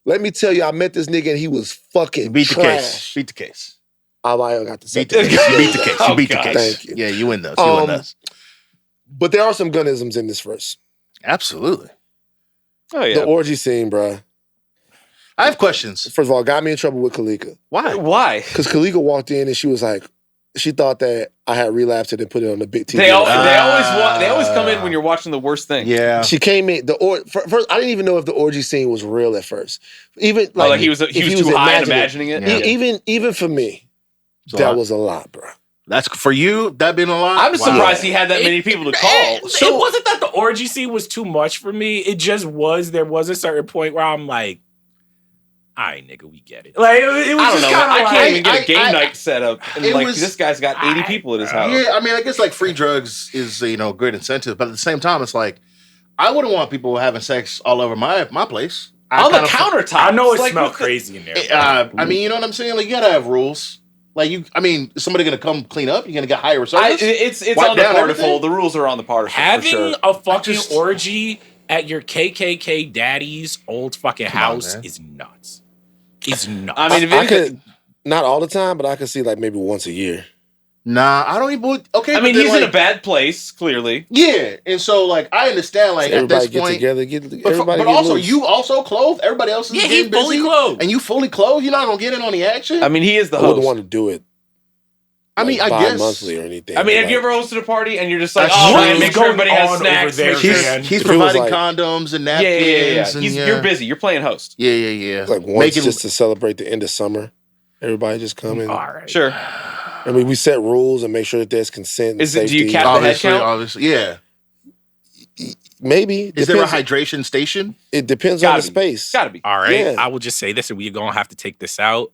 Let me tell you, I met this nigga and he was fucking Beat the trash. case. Beat the case. Adebayo got the Beat septum the ring. case. You beat the case. You beat the Oh, case. Thank you. Yeah, you win those. You win those. But there are some gunnisms in this verse. Absolutely. Oh, yeah. The orgy scene, bruh. I have questions. First of all, got me in trouble with Kalika. Why? Because Kalika walked in and she was like, she thought that I had relapsed and put it on the big TV. They always come in when you're watching the worst thing. Yeah. She came in, first, I didn't even know if the orgy scene was real at first. Even like, he was if too high at imagining it. Yeah. Even for me, a that lot. was a lot, bro. That's for you. That been a lot. I'm Wow. surprised he had that many people to call. It wasn't that the orgy scene was too much for me. It just was. There was a certain point where I'm like, all right, nigga, we get it. Like, it was I don't just know. kind of I like, can't even get a game I- night set up. And it like, was- this guy's got 80 people at his house. Yeah, I mean, I guess like free drugs is great incentive, but at the same time, it's like I wouldn't want people having sex all over my place. On the countertop. I know it Like, smelled with the- crazy in there. I mean, you know what I'm saying? Like you gotta have rules. Like is somebody gonna come clean up? You gonna get higher service? It's Wipe on the down particle. everything? The rules are on the particle. Having for sure. a fucking orgy at your KKK daddy's old fucking Come on, house man. is nuts. It's nuts. I mean, if I it, could, not all the time, but I could see like maybe once a year. Nah, I don't even. Okay, I but mean, then, he's like, in a bad place, clearly. Yeah, and so like I understand like at Everybody this get point. together, But everybody get also, loose. you also clothed. Everybody else is Yeah, he getting busy, fully clothed. and you fully clothed. You're not gonna get in on the action. I mean, he is the I wouldn't host. want to do it. I mean, like, I guess bi-monthly or anything. I mean, have like, you ever hosted a party and you're just like, That's oh, true. man, make sure What's everybody going has on snacks. over there, Make sure man? he's If it was providing like- condoms and yeah. napkins. And You're busy. You're playing host. Yeah. like once just to celebrate the end of summer? Everybody just come in. all right. Sure. I mean, we set rules and make sure that there's consent. And Do you safety. cap the head obviously, count? obviously, yeah. Maybe. Is there a Depends- hydration station? It depends on Gotta the be. space. Gotta be. All right. Yeah. I will just say this, and we're going to have to take this out.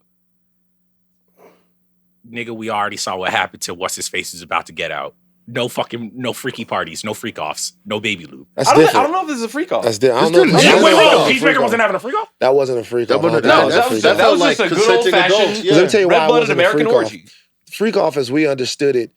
Nigga, we already saw what happened to what's his face is about to get out. No freaky parties, no freak offs, no baby lube. That's I different. don't know if this is a freak off. That's different. I don't It's know. different. Wait, Yeah, That wasn't a Peacemaker freak-off. wasn't having a freak off? That wasn't a freak That off. wasn't- I don't no, think that a was freak off. that was like just a good consenting old fashioned adults, yeah. Let me tell you why red it blooded wasn't a American freak off. orgy. Freak off as we understood it,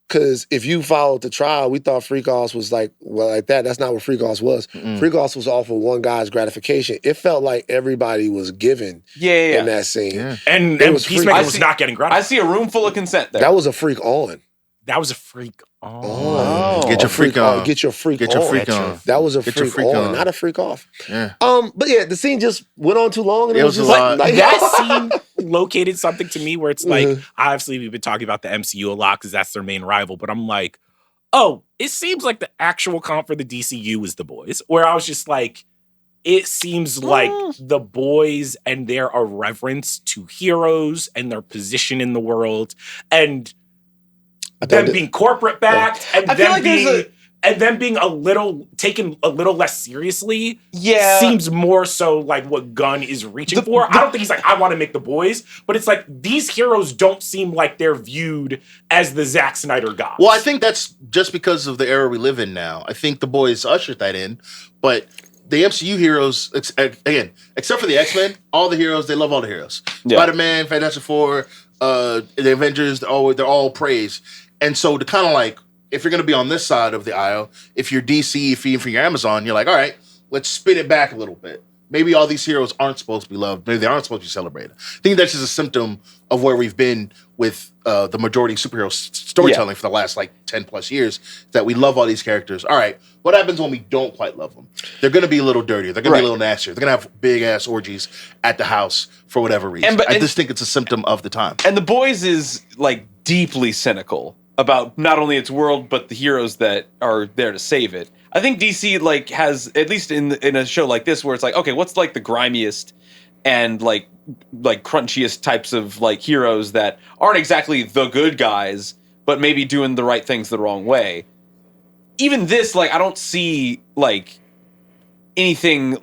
because if you followed the trial, we thought freak offs was like that. That's not what freak offs was. Freak offs was off of one guy's gratification. It felt like everybody was given Yeah. in that scene. Yeah. And It was Peacemaker freak- was not getting I gratified. see a room full of consent there. That was a freak on. That was a freak on. Oh. Get your A freak on. Get your freak Get your on. freak on. That was a Get your freak, freak on, on. not a freak off. Yeah. But yeah, the scene just went on too long, and It it was was just a lot. like That scene located something to me where it's like, Mhm. obviously we've been talking about the MCU a lot because that's their main rival, but I'm like, oh, it seems like the actual comp for the DCU is The Boys, where I was just like, it seems like The Boys and their irreverence to heroes and their position in the world and them being corporate backed and I feel them like there's being and them being taken a little less seriously Yeah. seems more so like what Gunn is reaching for. I don't think he's like, I want to make The Boys, but it's like these heroes don't seem like they're viewed as the Zack Snyder gods. Well, I think that's just because of the era we live in now. I think The Boys ushered that in, but the MCU heroes, again, except for the X-Men, all the heroes, they love all the heroes. Yeah. Spider-Man, Fantastic Four, the Avengers, they're all praised. And so to kind of like, if you're going to be on this side of the aisle, if you're DC, if you're Amazon, you're like, all right, let's spin it back a little bit. maybe all these heroes aren't supposed to be loved. Maybe they aren't supposed to be celebrated. I think that's just a symptom of where we've been with the majority of superhero storytelling for the last 10 plus years, that we love all these characters. All right, what happens when we don't quite love them? They're going to be a little dirtier. They're going to be a little nastier. They're going to have big ass orgies at the house for whatever reason. I just think it's a symptom of the time. And The Boys is deeply cynical about not only its world, but the heroes that are there to save it. I think DC has, at least in a show like this, where it's okay, what's the grimiest and crunchiest types of heroes that aren't exactly the good guys, but maybe doing the right things the wrong way. Even this, I don't see anything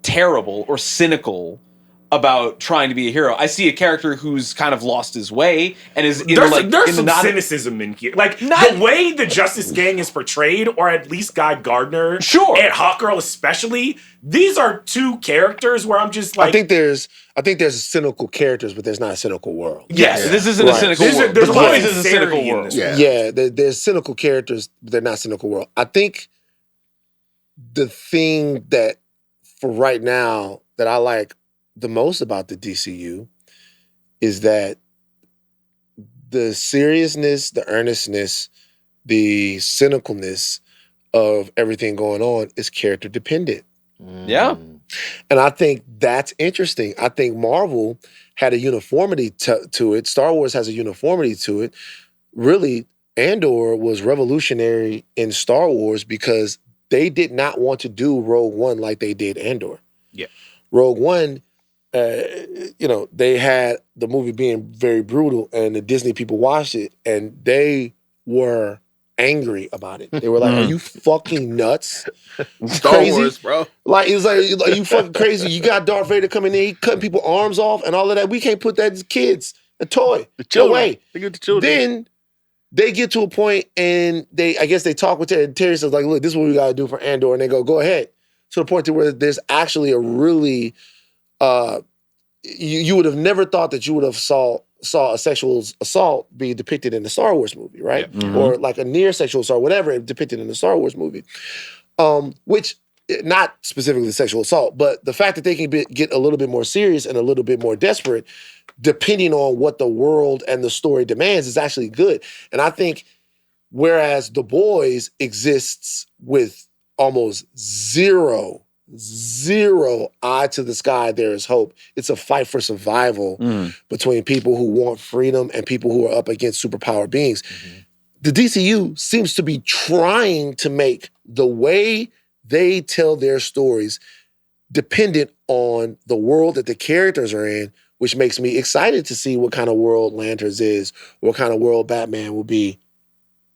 terrible or cynical about trying to be a hero. I see a character who's kind of lost his way and is there's some cynicism in here. The way the Justice Gang is portrayed, or at least Guy Gardner and Hawkgirl especially, these are two characters where I'm just I think there's cynical characters, but there's not a cynical world. Yes, this isn't a cynical world. There's always a cynical world. There's cynical characters, but they're not cynical world. I think the thing that for right now that I like the most about the DCU is that the seriousness, the earnestness, the cynicalness of everything going on is character dependent. Yeah. And I think that's interesting. I think Marvel had a uniformity to it. Star Wars has a uniformity to it. Really, Andor was revolutionary in Star Wars because they did not want to do Rogue One like they did Andor. Yeah. Rogue One, they had the movie being very brutal, and the Disney people watched it, and they were angry about it. They were like, "Are you fucking nuts? Star Wars, bro." It was like you fucking crazy. You got Darth Vader coming in, he cutting people's arms off and all of that. We can't put that as kids. A toy. No way. They get the children. Then they get to a point, and I guess they talk with Terry. And Terry says, "Look, this is what we got to do for Andor," and they go ahead. To the point to where there's actually a really you would have never thought that you would have saw a sexual assault be depicted in the Star Wars movie, right? Yeah. Mm-hmm. Or a near sexual assault, whatever, depicted in the Star Wars movie. Which, not specifically sexual assault, but the fact that they can get a little bit more serious and a little bit more desperate, depending on what the world and the story demands, is actually good. And I think, whereas The Boys exists with almost zero eye to the sky, there is hope. It's a fight for survival between people who want freedom and people who are up against superpowered beings. Mm-hmm. The DCU seems to be trying to make the way they tell their stories dependent on the world that the characters are in, which makes me excited to see what kind of world Lanterns is, what kind of world Batman will be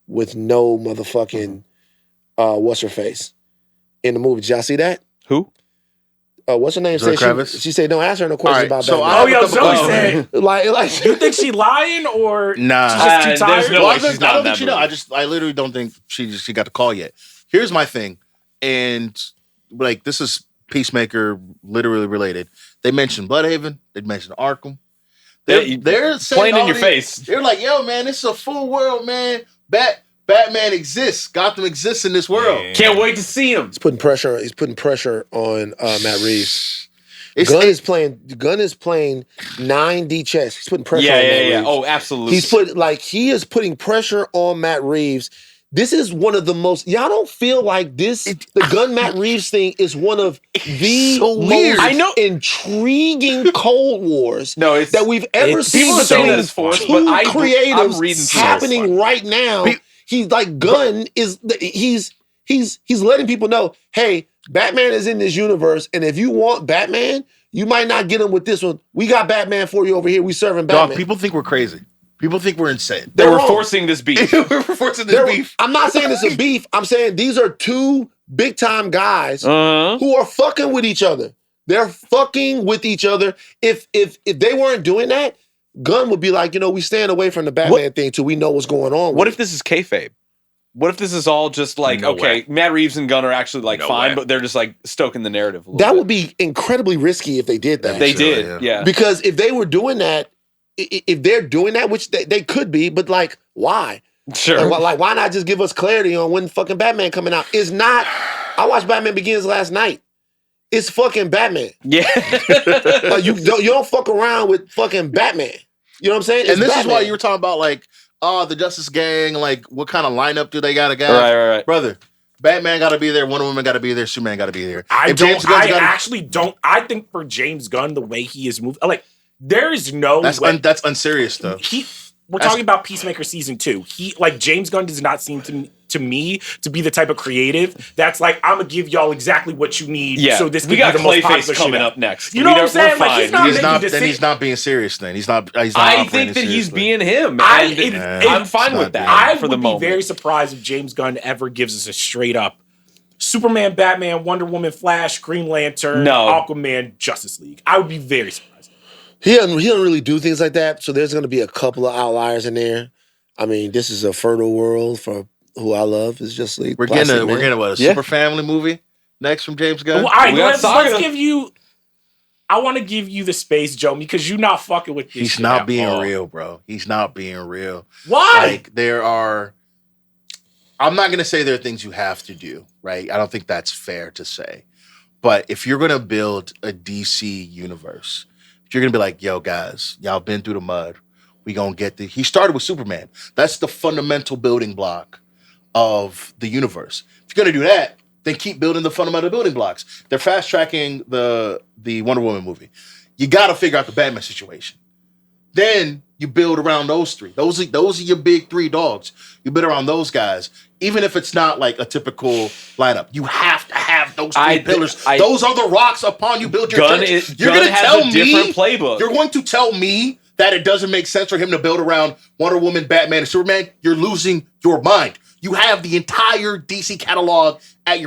with no motherfucking what's-her-face in the movie. Did y'all see that? Who? What's her name? She said, don't ask her no questions about Batman. Zoe said, you think she lying or nah? She's just too tired? There's no way she's not I don't think she knows. I literally don't think she got the call yet. Here's my thing, and this is Peacemaker literally related. They mentioned Bloodhaven. They mentioned Arkham. They're playing in your face. They're like, yo, man, this is a full world, man. Batman exists. Gotham exists in this world. Man. Can't wait to see him. He's putting pressure on Matt Reeves. Gunn is playing 9D chess. He's putting pressure on Matt Reeves. Oh, absolutely. He is putting pressure on Matt Reeves. This is one of the most. Y'all don't feel like this? The Gunn Matt Reeves thing is one of the most intriguing Cold Wars that we've ever seen. People say that is forced, but creatives happening right now. He's Gunn is he's letting people know, hey, Batman is in this universe, and if you want Batman, you might not get him with this one. We got Batman for you over here. We serving Batman. Dog, people think we're crazy. People think we're insane. They were forcing this beef. Beef. I'm not saying it's a beef. I'm saying these are two big time guys who are fucking with each other. They're fucking with each other. If they weren't doing that, Gunn would be like, we stand away from the Batman thing till we know what's going on. What if this is kayfabe? What if this is all just Matt Reeves and Gunn are actually fine, but they're just stoking the narrative a little bit. Would be incredibly risky if they did that. They did, yeah. Because if they were doing that, if they're doing that, which they could be, but why? Sure. Why not just give us clarity on when fucking Batman coming out? I watched Batman Begins last night. It's fucking Batman. Yeah. Like you don't fuck around with fucking Batman. You know what I'm saying? It's And this Batman. is why you were talking about like, the Justice Gang, like what kind of lineup do they got to get? Right. Brother, Batman got to be there, Wonder Woman got to be there, Superman got to be there. I think for James Gunn, the way he is moving, like there is no way. That's unserious though. We're talking about Peacemaker season 2. James Gunn does not seem to me to be the type of creative that's like, I'm gonna give y'all exactly what you need. Yeah. So this we could got be the most Clayface popular coming shit up next. You know what I'm saying? We're Like, fine. He's not being serious. Then he's not. I think that he's being him. I'm fine with that. I for the would moment. be very surprised if James Gunn ever gives us a straight up Superman, Batman, Wonder Woman, Flash, Green Lantern, Aquaman, Justice League. I would be very surprised. He doesn't really do things like that. So there's going to be a couple of outliers in there. I mean, this is a fertile world for who I love. It's just like we're getting a super family movie next from James Gunn. Well, all right, let's give you. I want to give you the space, Jomi, because you're not fucking with this. He's not being real, bro. He's not being real. Why? Like I'm not gonna say there are things you have to do, right? I don't think that's fair to say. But if you're gonna build a DC universe, if you're gonna be like, yo, guys, y'all been through the mud. We gonna get he started with Superman. That's the fundamental building block of the universe. If you're gonna do that, then keep building the fundamental building blocks. They're fast tracking the Wonder Woman movie. You gotta figure out the Batman situation. Then you build around those three. Those are your big three dogs. You build around those guys. Even if it's not like a typical lineup, you have to have those three pillars. Those are the rocks upon you build your church. You're going to tell me different playbook. You're going to tell me that it doesn't make sense for him to build around Wonder Woman, Batman, and Superman. You're losing your mind. You have the entire DC catalog at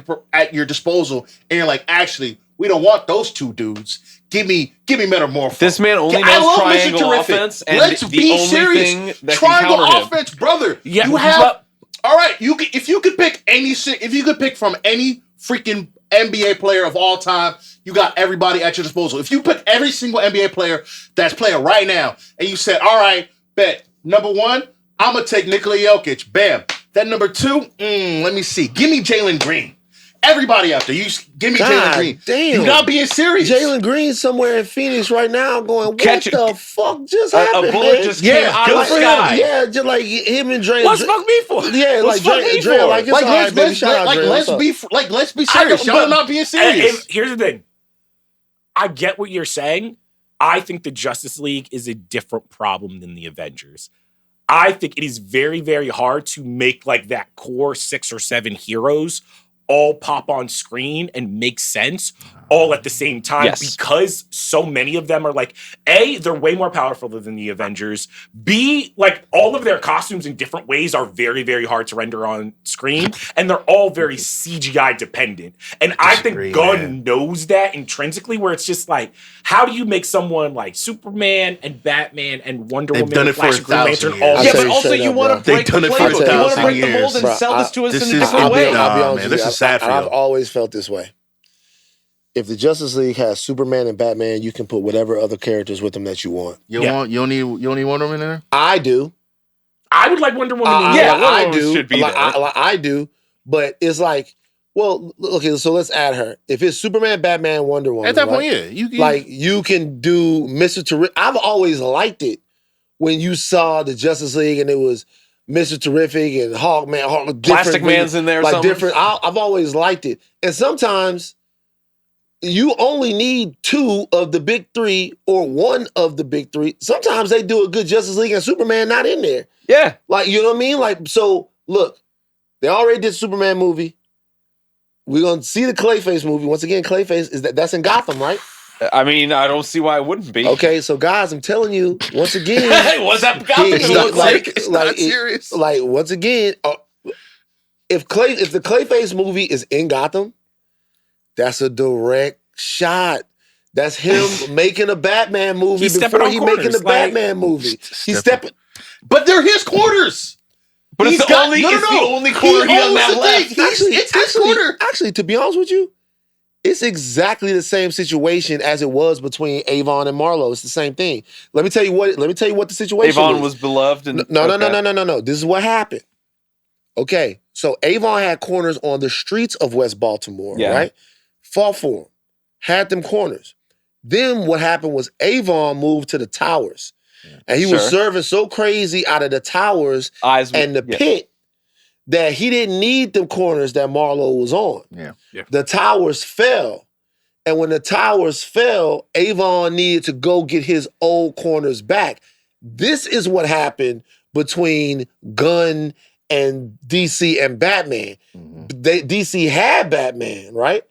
your disposal, and you're like, actually, we don't want those two dudes. Give me Metamorpho. This man only knows triangle offense, and let's be serious. Triangle offense, brother. Yeah, you have. All right, if you could pick from any freaking NBA player of all time, you got everybody at your disposal. If you pick every single NBA player that's playing right now, and you said, all right, bet, number one, I'm going to take Nikola Jokic. Bam. Then number two, let me see. Give me Jalen Green. Everybody out there, give me Jalen Green. Damn. You're not being serious. Jalen Green somewhere in Phoenix right now going, what the fuck just happened, a bullet man? just came out of the sky. Yeah, just like him and Dre. What's fuck me for? Yeah, like Dre, like, it's all right, baby. Shout out, Dre. Let's be serious. Y'all are not being serious. Here's the thing. I get what you're saying. I think the Justice League is a different problem than the Avengers. I think it is very, very hard to make like that core 6 or 7 heroes all pop on screen and make sense all at the same time because so many of them are like, A, they're way more powerful than the Avengers. B, like all of their costumes in different ways are very, very hard to render on screen. And they're all very CGI dependent. And I think Gunn knows that intrinsically, where it's just like, how do you make someone like Superman and Batman and Wonder Woman and Flash and Green Lantern all? Yeah, but also you want to break the playbook. You want to break the mold and sell this to us in a different way. Man, this is sad for you. I've always felt this way. If the Justice League has Superman and Batman, you can put whatever other characters with them that you want. You don't need Wonder Woman in there? I do. I would like Wonder Woman. I do. Should be I do. But it's like, well, okay, so let's add her. If it's Superman, Batman, Wonder Woman. At that point, yeah. You can do Mr. Terrific. I've always liked it when you saw the Justice League and it was Mr. Terrific and Hawkman. Plastic Man's in there or something. Different. I've always liked it. And sometimes you only need 2 of the big 3 or 1 of the big 3. Sometimes they do a good Justice League and Superman not in there. Yeah. Like, you know what I mean? Like, so, look, they already did Superman movie. We're going to see the Clayface movie. Once again, Clayface, that's in Gotham, right? I mean, I don't see why it wouldn't be. Okay, so guys, I'm telling you, once again. What's that Gotham? It's not serious. Like, once again, if the Clayface movie is in Gotham, that's a direct shot. That's him making a Batman movie before he making the Batman movie. He's stepping. But they're his quarters. But it's the only corner he doesn't have left. It's his corner. Actually, to be honest with you, it's exactly the same situation as it was between Avon and Marlowe. It's the same thing. Let me tell you what the situation Avon was beloved. And, No. This is what happened. Okay, so Avon had corners on the streets of West Baltimore, right? Fought for him. had them corners. Then what happened was Avon moved to the towers. And he was serving so crazy out of the towers and the pit that he didn't need them corners that Marlowe was on. Yeah. The towers fell. And when the towers fell, Avon needed to go get his old corners back. This is what happened between Gunn and DC and Batman. DC had Batman, right?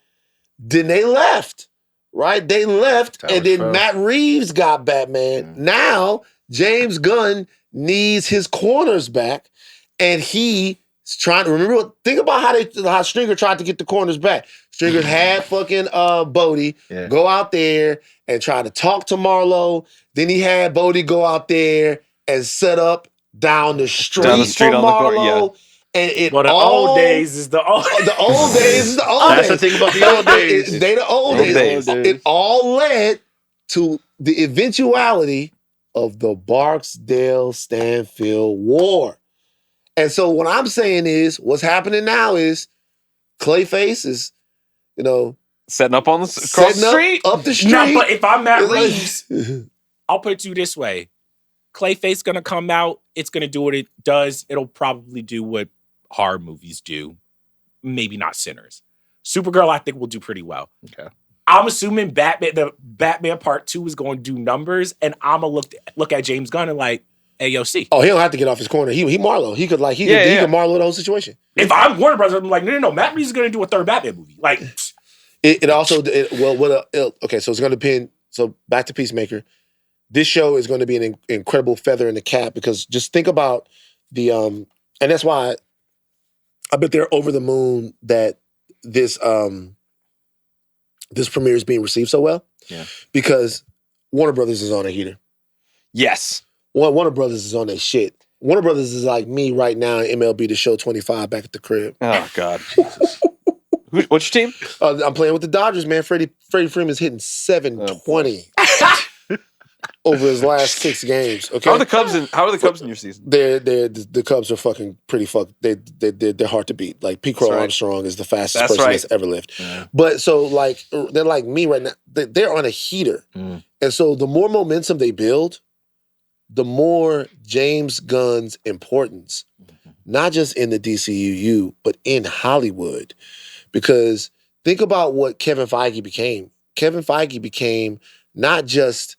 Then they left. Right? They left, and then Matt Reeves got Batman. Now, James Gunn needs his corners back, and he's trying to think about how Stringer tried to get the corners back. Stringer had fucking Bodie go out there and try to talk to Marlowe. Then he had Bodie go out there and set up down the street from Marlowe. And the old days is the old days. That's the thing about the old days. They the old days. It all led to the eventuality of the Barksdale-Stanfield War. And so what I'm saying is, what's happening now is Clayface is, setting up on across the street. Up the street. No, but if I'm Matt Reeves, I'll put it to you this way. Clayface gonna come out. It's gonna do what it does. It'll probably do what horror movies do. Maybe not Sinners. Supergirl, I think, will do pretty well. Okay. I'm assuming the Batman Part 2 is going to do numbers, and I'm gonna look at James Gunn and like, hey, yo, see. Oh, he don't have to get off his corner. He Marlowe. He could Marlowe the whole situation. If I'm Warner Brothers, I'm like, no. Matt Reeves is gonna do a third Batman movie. Like, okay, so it's gonna depend. So back to Peacemaker. This show is going to be an incredible feather in the cap because just think about the and that's why I bet they're over the moon that this premiere is being received so well. Yeah. Because Warner Brothers is on a heater. Yes. Warner Brothers is on their shit. Warner Brothers is like me right now in MLB The Show 25 back at the crib. Oh God. What's your team? I'm playing with the Dodgers, man. Freddie Freeman's hitting 720. Over his last 6 games. Okay. How are the Cubs in your season? The Cubs are fucking pretty they're hard to beat. Like Pete Crow Armstrong is the fastest person that's ever lived. Yeah. But so like they're like me right now. They're on a heater. And so the more momentum they build, the more James Gunn's importance, not just in the DCUU, but in Hollywood. Because think about what Kevin Feige became. Kevin Feige became not just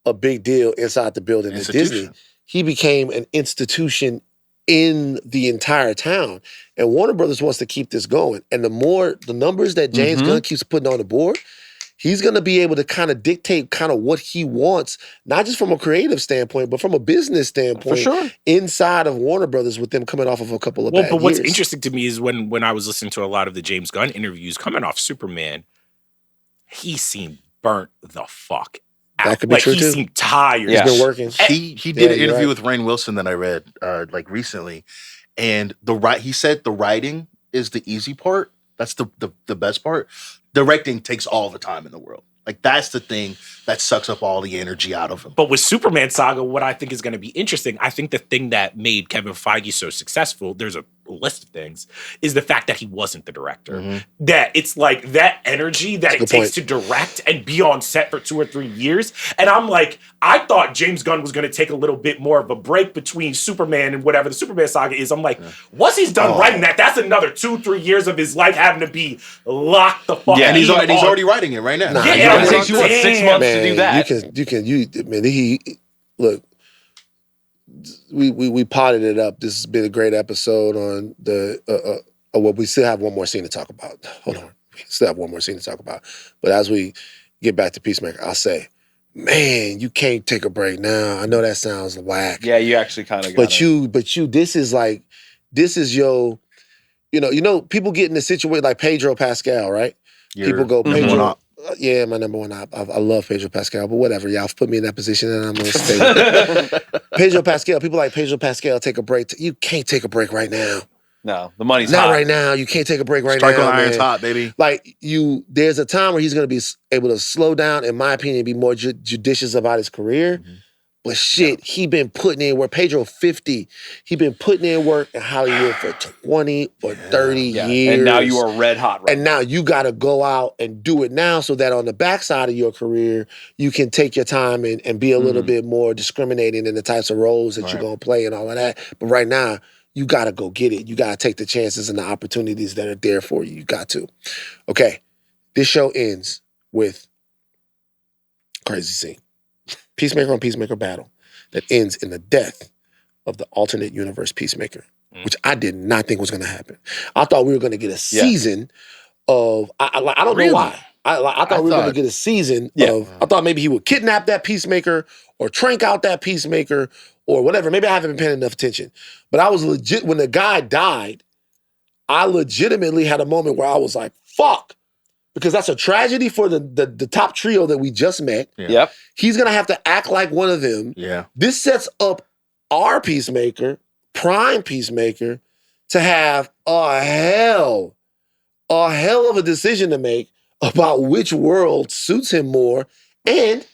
a big deal inside the building at Disney. He became an institution in the entire town. And Warner Brothers wants to keep this going. And the numbers that James Gunn keeps putting on the board, he's going to be able to kind of dictate kind of what he wants, not just from a creative standpoint, but from a business standpoint inside of Warner Brothers with them coming off of a couple of bad years. But what's interesting to me is when I was listening to a lot of the James Gunn interviews coming off Superman, he seemed burnt the fuck out. That could be true he too. He seemed tired. He's been working. He did an interview with Rainn Wilson that I read like recently, and he said the writing is the easy part. That's the best part. Directing takes all the time in the world. Like that's the thing that sucks up all the energy out of him. But with Superman Saga, what I think is going to be interesting, I think the thing that made Kevin Feige so successful, there's a list of things, is the fact that he wasn't the director. That it's like that energy that it takes to direct and be on set for 2 or 3 years. And I'm like, I thought James Gunn was going to take a little bit more of a break between Superman and whatever the Superman Saga is. I'm like, once he's done writing that's another 2-3 years of his life having to be locked the fuck. Yeah, and he's already writing it right now. It takes you 6 months to do that. Look, we potted it up. This has been a great episode on we still have one more scene to talk about. Hold on. We still have one more scene to talk about. But as we get back to Peacemaker, I'll say, man, you can't take a break now. I know that sounds whack. Yeah, you actually kind of But you, this is your, people get in the situation like Pedro Pascal, right? People go, Pedro. Yeah, my number one op. I love Pedro Pascal, but whatever. Y'all put me in that position and I'm going to stay. Pedro Pascal, people like Pedro Pascal take a break. You can't take a break right now. No, the money's not hot. right now. You can't take a break right Strike now. Strike on iron's hot, baby. Like there's a time where he's going to be able to slow down, in my opinion, be more judicious about his career. But shit, he been putting in work. Pedro 50. He been putting in work in Hollywood for 20 or 30 years. And now you are red hot right And now you got to go out and do it now so that on the backside of your career, you can take your time and be a little bit more discriminating in the types of roles that you're going to play and all of that. But right now, you got to go get it. You got to take the chances and the opportunities that are there for you. You got to. Okay, this show ends with crazy scene. Peacemaker on Peacemaker battle that ends in the death of the alternate universe Peacemaker, which I did not think was going to happen. I thought we were going to get a season of, I don't know why. I thought we were going to get a season of, I thought maybe he would kidnap that Peacemaker or trank out that Peacemaker or whatever. Maybe I haven't been paying enough attention. But I was legit, when the guy died, I legitimately had a moment where I was like, fuck. Because that's a tragedy for the top trio that we just met. Yeah. Yep. He's going to have to act like one of them. Yeah. This sets up our Peacemaker, Prime Peacemaker, to have a hell of a decision to make about which world suits him more. And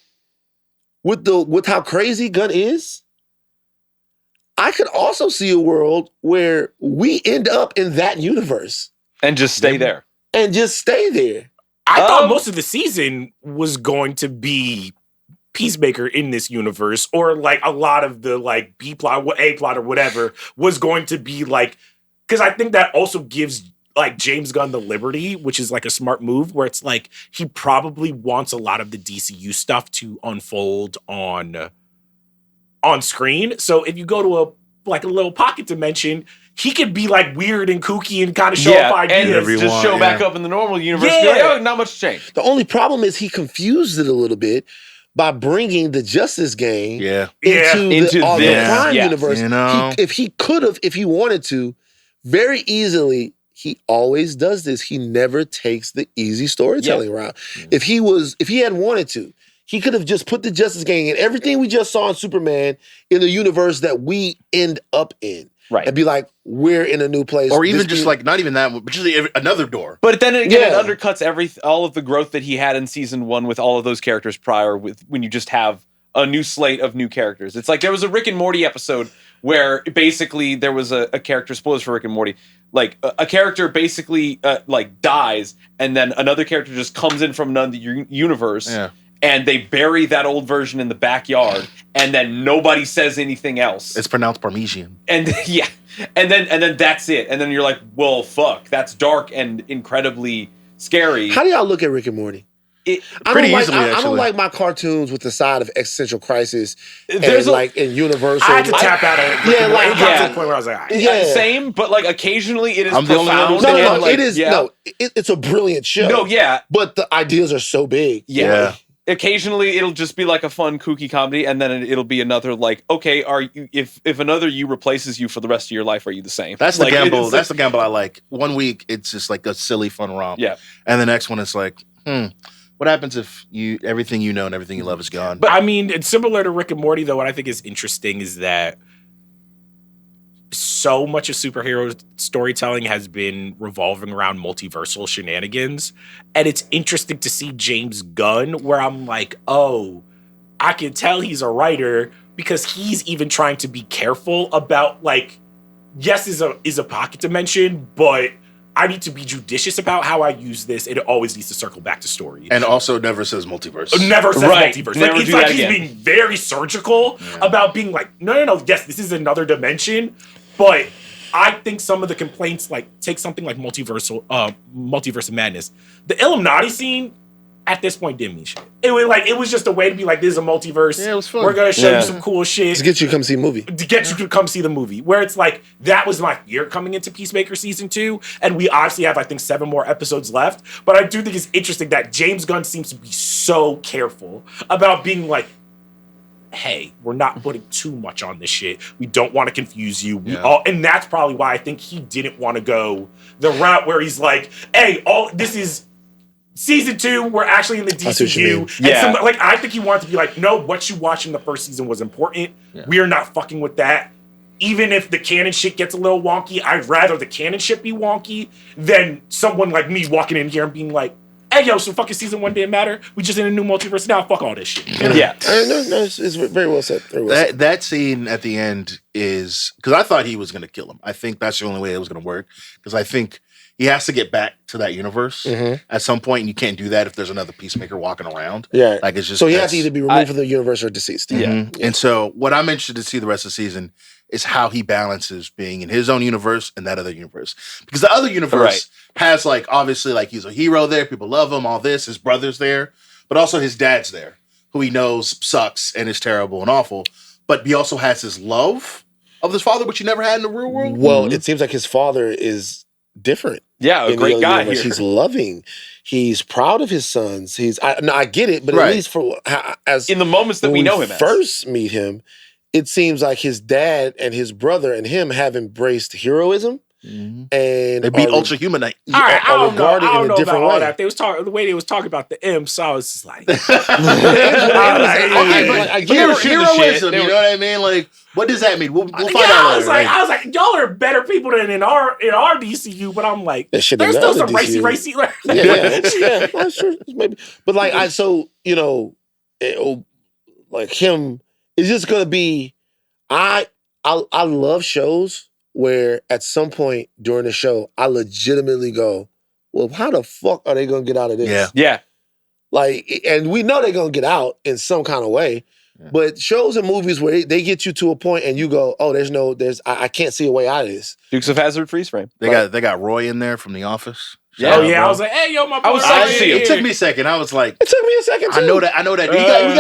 with how crazy Gunn is, I could also see a world where we end up in that universe. And just stay there. And just stay there. I thought most of the season was going to be Peacemaker in this universe, or like a lot of the like B plot, A plot, or whatever was going to be like, because I think that also gives like James Gunn the liberty, which is like a smart move, where it's like he probably wants a lot of the DCU stuff to unfold on screen. So if you go to a little pocket dimension, he could be like weird and kooky and kind of show up ideas. And just show back up in the normal universe. Yeah. Be like, oh, not much change. The only problem is he confused it a little bit by bringing the Justice Gang into the Prime universe. You know? If he wanted to, very easily, he always does this. He never takes the easy storytelling route. If he had wanted to, he could have just put the Justice Gang and everything we just saw in Superman in the universe that we end up in. Right. And be like, we're in a new place. Or even just like, not even that, but just another door. But then again, it undercuts all of the growth that he had in season one with all of those characters prior, with when you just have a new slate of new characters. It's like there was a Rick and Morty episode where basically there was a character, spoilers for Rick and Morty, like a character basically like dies, and then another character just comes in from another universe. Yeah. And they bury that old version in the backyard, and then nobody says anything else. It's pronounced Parmesan. And and then that's it. And then you're like, well, fuck, that's dark and incredibly scary. How do y'all look at Rick and Morty? I don't like my cartoons with the side of existential crisis. There's like in Universal. I had to tap out of it. It got to the point where I was like, same, but like occasionally it is I'm the only one profound. who's saying No, like, it is. No, it's a brilliant show. No, yeah. But the ideas are so big. Yeah. Occasionally it'll just be like a fun kooky comedy, and then it'll be another like, okay, are you if another you replaces you for the rest of your life, are you the same? That's the like, gamble. That's the gamble I like. 1 week it's just like a silly fun romp. Yeah. And the next one is like, what happens if everything you know and everything you love is gone? But I mean, it's similar to Rick and Morty, though. What I think is interesting is that so much of superhero storytelling has been revolving around multiversal shenanigans. And it's interesting to see James Gunn, where I'm like, oh, I can tell he's a writer, because he's even trying to be careful about, like, yes, is a pocket dimension, but I need to be judicious about how I use this. It always needs to circle back to story. And also never says multiverse. Never says multiverse. Never it's like he's being very surgical about being like, no, yes, this is another dimension. But I think some of the complaints, like, take something like Multiverse of Madness. The Illuminati scene at this point didn't mean shit. It was just a way to be like, this is a multiverse. Yeah, it was fun. We're gonna show you some cool shit. To get you to come see a movie. To get you to come see the movie. Where it's like, that was my fear coming into Peacemaker season 2. And we obviously have, I think, 7 more episodes left. But I do think it's interesting that James Gunn seems to be so careful about being like, hey, we're not putting too much on this shit. We don't want to confuse you. And that's probably why I think he didn't want to go the route where he's like, hey, this is season 2. We're actually in the DCU. I think he wanted to be like, no, what you watched in the first season was important. Yeah. We are not fucking with that. Even if the canon shit gets a little wonky, I'd rather the canon shit be wonky than someone like me walking in here and being like, hey, yo, so fucking season 1 didn't matter. We just in a new multiverse now. Fuck all this shit. You know? Yeah. No, it's very well said. Very well said. That scene at the end is because I thought he was going to kill him. I think that's the only way it was going to work because I think he has to get back to that universe at some point, and you can't do that if there's another Peacemaker walking around. Yeah, like it's just so he has to either be removed from the universe or deceased. Yeah. And so what I'm interested to see the rest of the season is how he balances being in his own universe and that other universe. Because the other universe has like, obviously like he's a hero there. People love him, all this. His brother's there, but also his dad's there, who he knows sucks and is terrible and awful. But he also has his love of his father, which he never had in the real world. Well, it seems like his father is different. Yeah, a great guy here. He's loving. He's proud of his sons. I get it, but at least for as in the moments that we know him first meet him, it seems like his dad and his brother and him have embraced heroism. And they beat Ultra Humanite. All right, I don't know about all that. They was talking the way they was talking about the M, so I was just like, heroism. You know what I mean? Like, what does that mean? We'll find out. I was like, y'all are better people than in our DCU, but I'm like, there's still some racy. Yeah, well, sure, maybe. But like, like him, it's just gonna be. I love shows where at some point during the show, I legitimately go, well, how the fuck are they going to get out of this? Yeah. Like, and we know they're going to get out in some kind of way, but shows and movies where they get you to a point and you go, oh, I can't see a way out of this. Dukes of Hazzard freeze frame. They got Roy in there from The Office. Yeah, I was like, hey, yo, my boy. I was like, it took me a second. I was like, it took me a second too. I know that.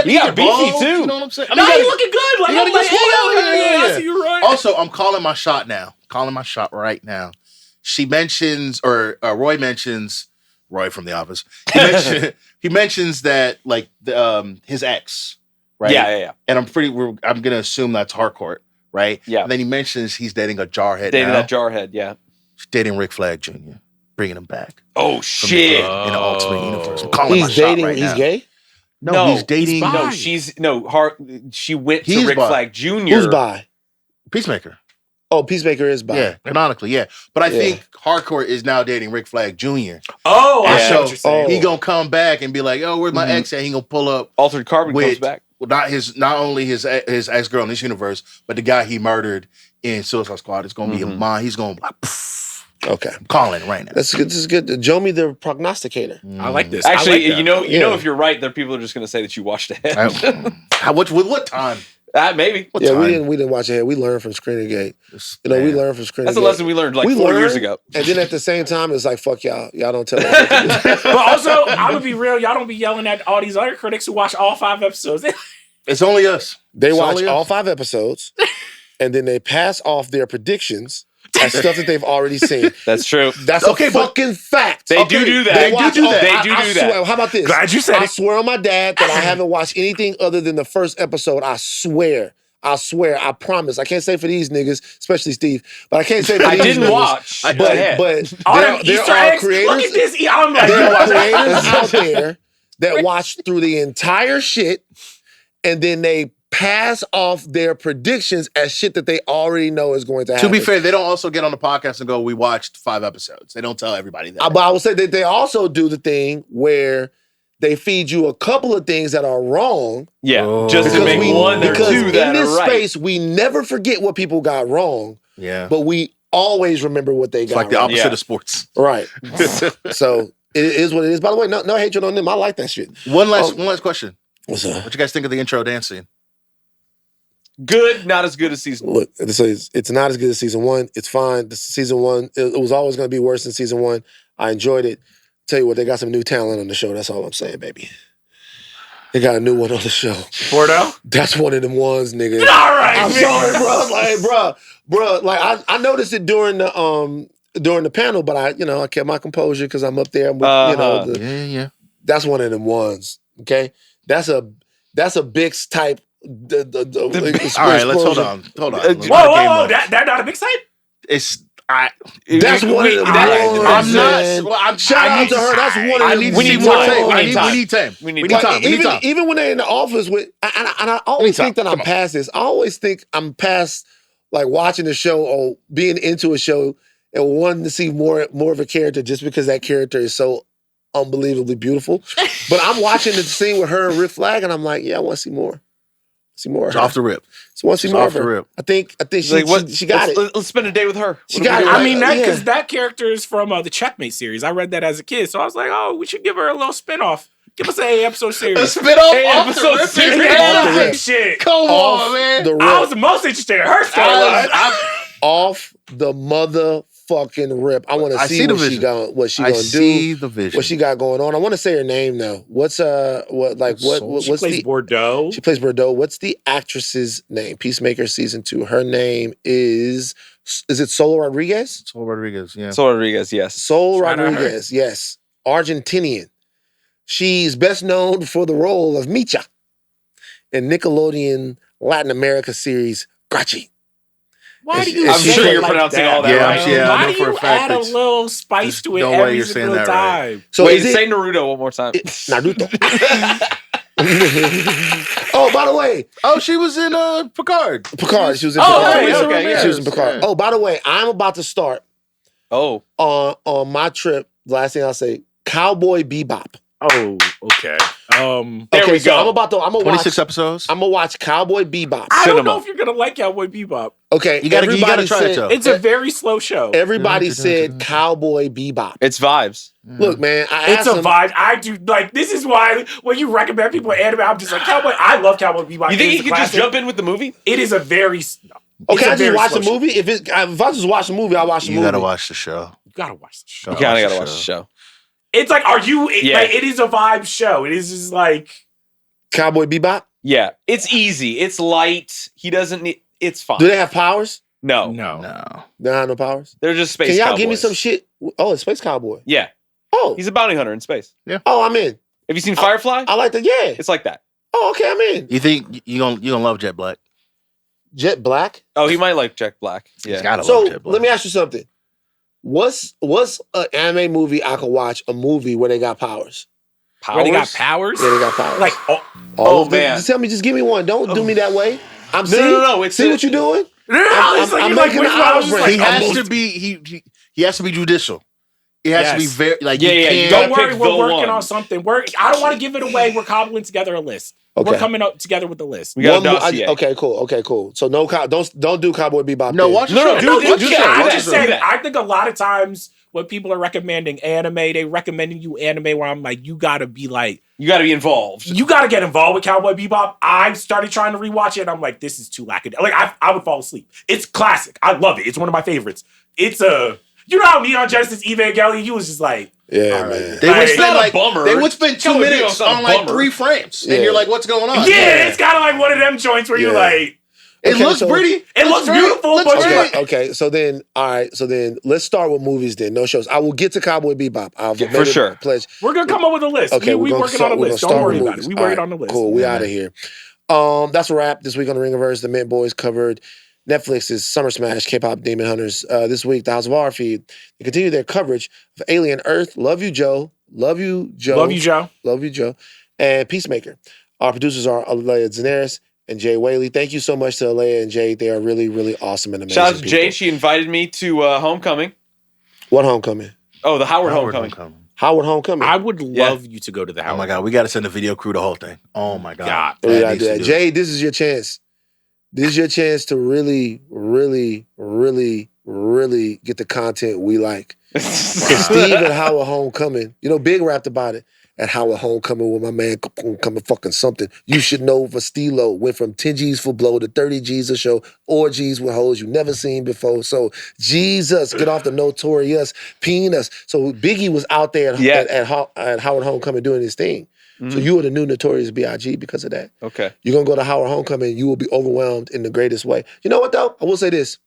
You got beefy too. You know what I'm saying? No, you looking good. Like, I'm like, hey, I see you, Roy. Also, I'm calling my shot now. Calling my shot right now. She mentions, or Roy mentions, Roy from The Office. He mentions that like his ex, right? Yeah. And I'm gonna assume that's Harcourt, right? Yeah. And then he mentions he's dating a jarhead. Dating that jarhead, yeah. She's dating Rick Flag Jr. Bringing him back. Oh shit! In the Ultimate Universe. I'm calling my shot right now. He's gay? No, he's dating. She went to Rick Flag Jr. Who's bi? Peacemaker. Oh, Peacemaker is bi. Yeah, canonically, yeah. But I think Harcourt is now dating Rick Flag Jr. Oh, and I see what you're saying. He gonna come back and be like, "Oh, where's my ex?" And he gonna pull up. Altered Carbon comes back. Not only his ex girl in this universe, but the guy he murdered in Suicide Squad is gonna be a mom. He's gonna like. Okay, I'm calling it right now. That's good. This is good. Jomi, the prognosticator. I like this. Actually, you know, if you're right, there people are just going to say that you watched ahead. What time? Maybe. We didn't watch ahead. We learned from Screening Gate. We learned from Screening Gate. That's a lesson we learned 4 years ago. And then at the same time, it's like, fuck y'all. Y'all don't tell me. But also, I'm gonna be real. Y'all don't be yelling at all these other critics who watch all 5 episodes. It's only us. They watch all 5 episodes, and then they pass off their predictions as stuff that they've already seen. That's true. That's a fucking fact. They do that. They do do that. They do that. How about this? Glad you said it. I swear on my dad that I haven't watched anything other than the first episode. I swear. I promise. I can't say for these niggas, especially Steve, but I can't say for these niggas. I didn't watch. But all them Easter eggs. Creators, look at this. I'm like, there are creators out there that watch through the entire shit, and then they pass off their predictions as shit that they already know is going to happen. To be fair, they don't also get on the podcast and go, we watched 5 episodes. They don't tell everybody that. But I will say that they also do the thing where they feed you a couple of things that are wrong. Yeah, just to make one or two that are right. Because in this space, we never forget what people got wrong. Yeah. But we always remember what they got wrong. It's like the opposite of sports. Right. So it is what it is. By the way, no hatred on them. I like that shit. One last question. What's up? What you guys think of the intro dance scene? Good, not as good as season 1. Look, it's not as good as season 1. It's fine. Season 1, it was always going to be worse than season 1. I enjoyed it. Tell you what, they got some new talent on the show. That's all I'm saying, baby. They got a new one on the show. Bordeaux? That's one of them ones, nigga. All right, I'm sorry, bro. Like, I noticed it during the panel, but I kept my composure because I'm up there. Yeah. That's one of them ones. Okay, that's a big type. All right, let's hold on. Whoa! That not a big type. That's one of them. I'm shout out to her. That's one of them. We need time. We need time. Even when they're in the office with, and I always think that I'm past this. I always think I'm past like watching a show or being into a show and wanting to see more of a character just because that character is so unbelievably beautiful. But I'm watching the scene with her and Rick Flag, and I'm like, yeah, I want to see more. See more. It's off the rip. So I want to see more of her. Rip. I think she got it. Let's spend a day with her. She got it. I mean, because that character is from the Checkmate series. I read that as a kid, so I was like, oh, we should give her a little spinoff. Give us an 8-episode series. A spin-off off the rip? Off the rip. Shit. Come on, man. I was the most interested in her storyline. Off the motherfucking rip. I want to see what she gonna do. The vision. What she got going on. I want to say her name though. What's She plays Bordeaux. She plays Bordeaux. What's the actress's name? Peacemaker season 2. Her name is it Sol Rodriguez? Sol Rodriguez, yeah. Sol Rodriguez, yes. Sol Rodriguez, yes. Argentinian. She's best known for the role of Micha in Nickelodeon Latin America series Grachi. Why do you I'm say sure it you're like pronouncing that? all that right. Yeah, I Why know do for a you fact add a that little spice to it no way every you're saying single that right. time? So Wait, is say it Naruto one more time. Naruto? Oh, by the way, Oh, she was in Picard. Picard. She was in Oh, Picard. okay, yeah. She was in Picard. Oh, by the way, I'm about to start Oh. on my trip. The last thing I'll say, Cowboy Bebop. Oh, okay. There we so go. I'm gonna 26 watch. episodes. I'm gonna watch Cowboy Bebop. I don't Cinema. know if you're gonna like Cowboy Bebop. Okay, You gotta everybody try it, said- though. It's a very slow show. Everybody said Cowboy Bebop. It's vibes. Look, man, I It's asked a him, vibe. I do like. This is why when you recommend people anime, I'm just like Cowboy. I love Cowboy Bebop. You think It is you a could just classic. jump in with the movie? It is a very. Okay, I just watch the slow show. movie. If I just watch the movie, I'll watch the You got gotta watch the show. You gotta watch the show. You kind of gotta watch the show. It's like, are you? Yeah. Like, it is a vibe show. It is just like. Cowboy Bebop. Yeah, it's easy. It's light. He doesn't need. It's fine. Do they have powers? No, No. They don't have no powers. they're just space. Can y'all cowboys. give me some shit? Oh, it's Space Cowboy. Yeah, Oh, he's a bounty hunter in space. oh, I'm in. Have you seen Firefly? I like that. Yeah. It's like that. Oh, okay, I'm in. You think you gonna love Jet Black? Jet Black. Oh, he might like Jack Black. He's Yeah. gotta So love Jet Black. let me ask you something. What's an anime movie I could watch? A movie where they got powers. Powers. Where they got powers? Yeah, they got powers. Like, All oh, of them. man. Just tell me. Just give me one. Don't do me that way. I'm No. It's see what you're doing. it's like, I'm you like, making which an one? I was just olive He like, branch. has to be he has to be judicial. It has to be Yes. very like Yeah, you yeah, you can't. gotta Don't worry, pick we're the working one. on something. I don't want to give it away. We're cobbling together a list. Okay. We're coming up together with the list. We got a One mo- dossier. okay, cool. Okay, cool. So no, don't do Cowboy Bebop. No, then. watch the No, show. no, No, do you that. can't. I'm Do just that. saying. Do that. I think a lot of times when people are recommending anime, they recommending you anime where I'm like, you gotta be like, You got to be involved. you gotta get involved with Cowboy Bebop. I started trying to rewatch it, and I'm like, this is too lacking. Like, I would fall asleep. It's classic. I love it. It's one of my favorites. It's you know how Neon Genesis Evangelion, he was just like, Yeah, all right, man. They Like, would it's spend not a like bummer. they would spend 2 Cowboy minutes Bebop's not a on like bummer. 3 frames, Yeah. and you're like, "What's going on?" yeah, it's kind of like one of them joints where you're Yeah. like, It Okay, looks so- pretty. It looks great. beautiful, Looks but great. Okay, so then, all right, so then let's start with movies then. No shows. I will get to Cowboy Bebop. I'll Yeah, made for it sure. a pledge. we're gonna come up with a list. Okay, we we're working on a list. Don't worry about it. We working on the list. Cool, we Yeah, out of man. here. That's a wrap this week on the Ringiverse. The Mint Boys covered Netflix's Summer Smash, K-pop Demon Hunters. This week, the House of R feed. They continue their coverage of Alien Earth. Love you, Joe. Love you, Joe. Love you, Joe. Love you, Joe. And Peacemaker. Our producers are Aleya Zenieris and Jade Whaley. Thank you so much to Aleya and Jade. They are really, really awesome and amazing. Shout out to people. Jade. She invited me to Homecoming. What homecoming? Oh, the Howard Homecoming. Howard Homecoming. I would love you to go to the house. Oh my god, we got to send the video crew the whole thing. Oh my god. God. We That gotta needs do to that. do it. Jade, this is your chance. This is your chance to really, really, really, really get the content we like. Because Steve at Howard Homecoming, Big rapped about it. At Howard Homecoming with my man coming fucking something. You should know for Stilo went from 10 G's for blow to 30 G's a show, orgies with hoes you never seen before. So Jesus, get off the notorious penis. So Biggie was out there at Howard Homecoming doing his thing. So you are the new Notorious B.I.G. because of that. Okay. You're going to go to Howard Homecoming, you will be overwhelmed in the greatest way. You know what, though? I will say this.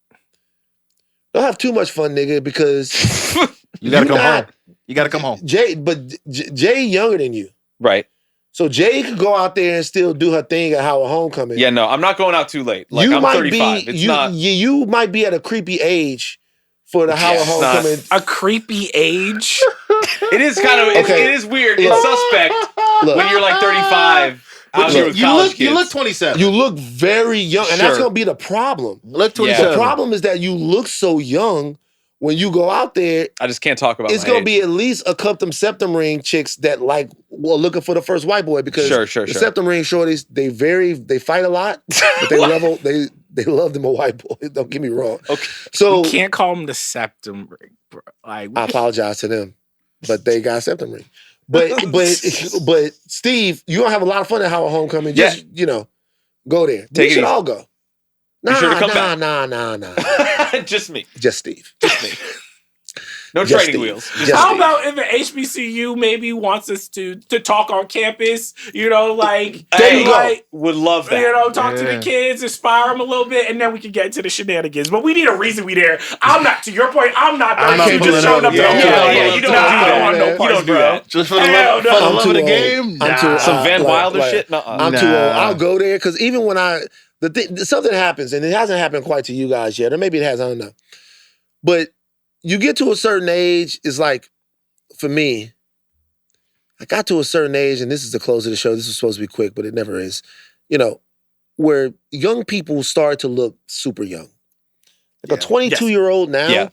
Don't have too much fun, nigga, because You got to you come not- home. You got to come home. Jay younger than you. Right. So Jay could go out there and still do her thing at Howard Homecoming. Yeah, no, I'm not going out too late. Like, I'm 35. It's not. You might be at a creepy age for the Howard it's not. Homecoming. A creepy age. It is kind of. Okay. It is weird. Look. It's suspect Look. when you're like 35. Out here with college kids. You look 27. You look very young, and that's Sure. going to be the problem. look The 27. problem is that you look so young when you go out there, I just can't talk about it's my gonna age. be at least a cuptum septum ring chicks that like looking for the first white boy because Sure. the septum ring shorties they fight a lot, but they love them a white boy. Don't get me wrong. Okay. So You can't call them the septum ring, bro. Like, I apologize to them, but they got septum ring. But Steve, you gonna have a lot of fun at Howard Homecoming. Just go there. Take We it should easy. all go. Be sure to come back. Nah. Just me. Just Steve. Just me. No Just training Steve. wheels. Just how Steve. about if the HBCU maybe wants us to talk on campus? You know, like There you go. like, Would love that. you know, talk to the kids, inspire them a little bit, and then we can get into the shenanigans. But we need a reason we there. I'm not, to your point, I'm not I'm there. not You pulling just showed up. up. Yeah, you don't do Nah, that. I don't want no man. parts, You don't do bro. that. Just for the Hell love, no. for the I'm love too of the old. game. I'm too Some Van like- Wilder like, shit? Nuh-uh. I'm too old. Nah. I'll go there because even when something happens, and it hasn't happened quite to you guys yet, or maybe it has, I don't know. But you get to a certain age, it's like, for me, I got to a certain age, and this is the close of the show. This was supposed to be quick, but it never is. Where young people start to look super young. Like a 22-year-old now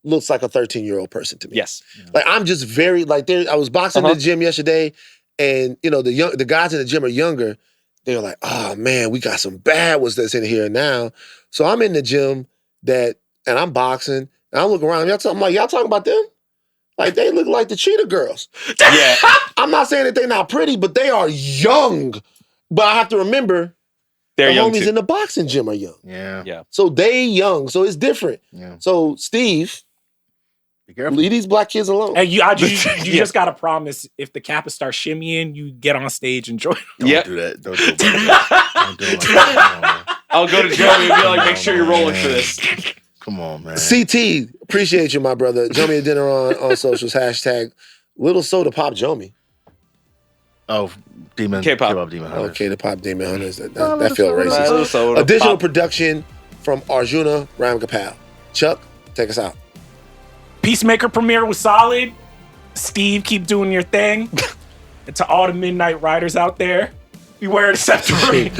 looks like a 13-year-old person to me. Yes. Like I'm just very like I was boxing in the gym yesterday, and the guys in the gym are younger. They're like, oh man, we got some bad ones that's in here now. So I'm in the gym and I'm boxing, and I'm looking around. Y'all talking about them? Like they look like the Cheetah Girls. Yeah. I'm not saying that they're not pretty, but they are young. But I have to remember They're the young homies too. in the boxing gym are young. Yeah. So they young. So it's different. Yeah. So Steve, Be careful. leave these black kids alone. Hey, you just gotta promise if the Kappa start shimmying, you get on stage and join. Don't do that. Don't do it. Don't do it like that. I'll go to Jomi and be like, make sure you're rolling for this. Come on, man. CT, appreciate you, my brother. Jomi Adeniran on socials, hashtag Little Soda Pop Jomi. Oh, Demon. K-pop. Demon Hunters. Okay, the Pop Demon Hunters. That felt racist. Little soda Additional pop. production from Arjuna Ramgopowell. Chuck, take us out. Peacemaker premiere was solid. Steve, keep doing your thing. And to all the Midnight Riders out there, beware the septum ring.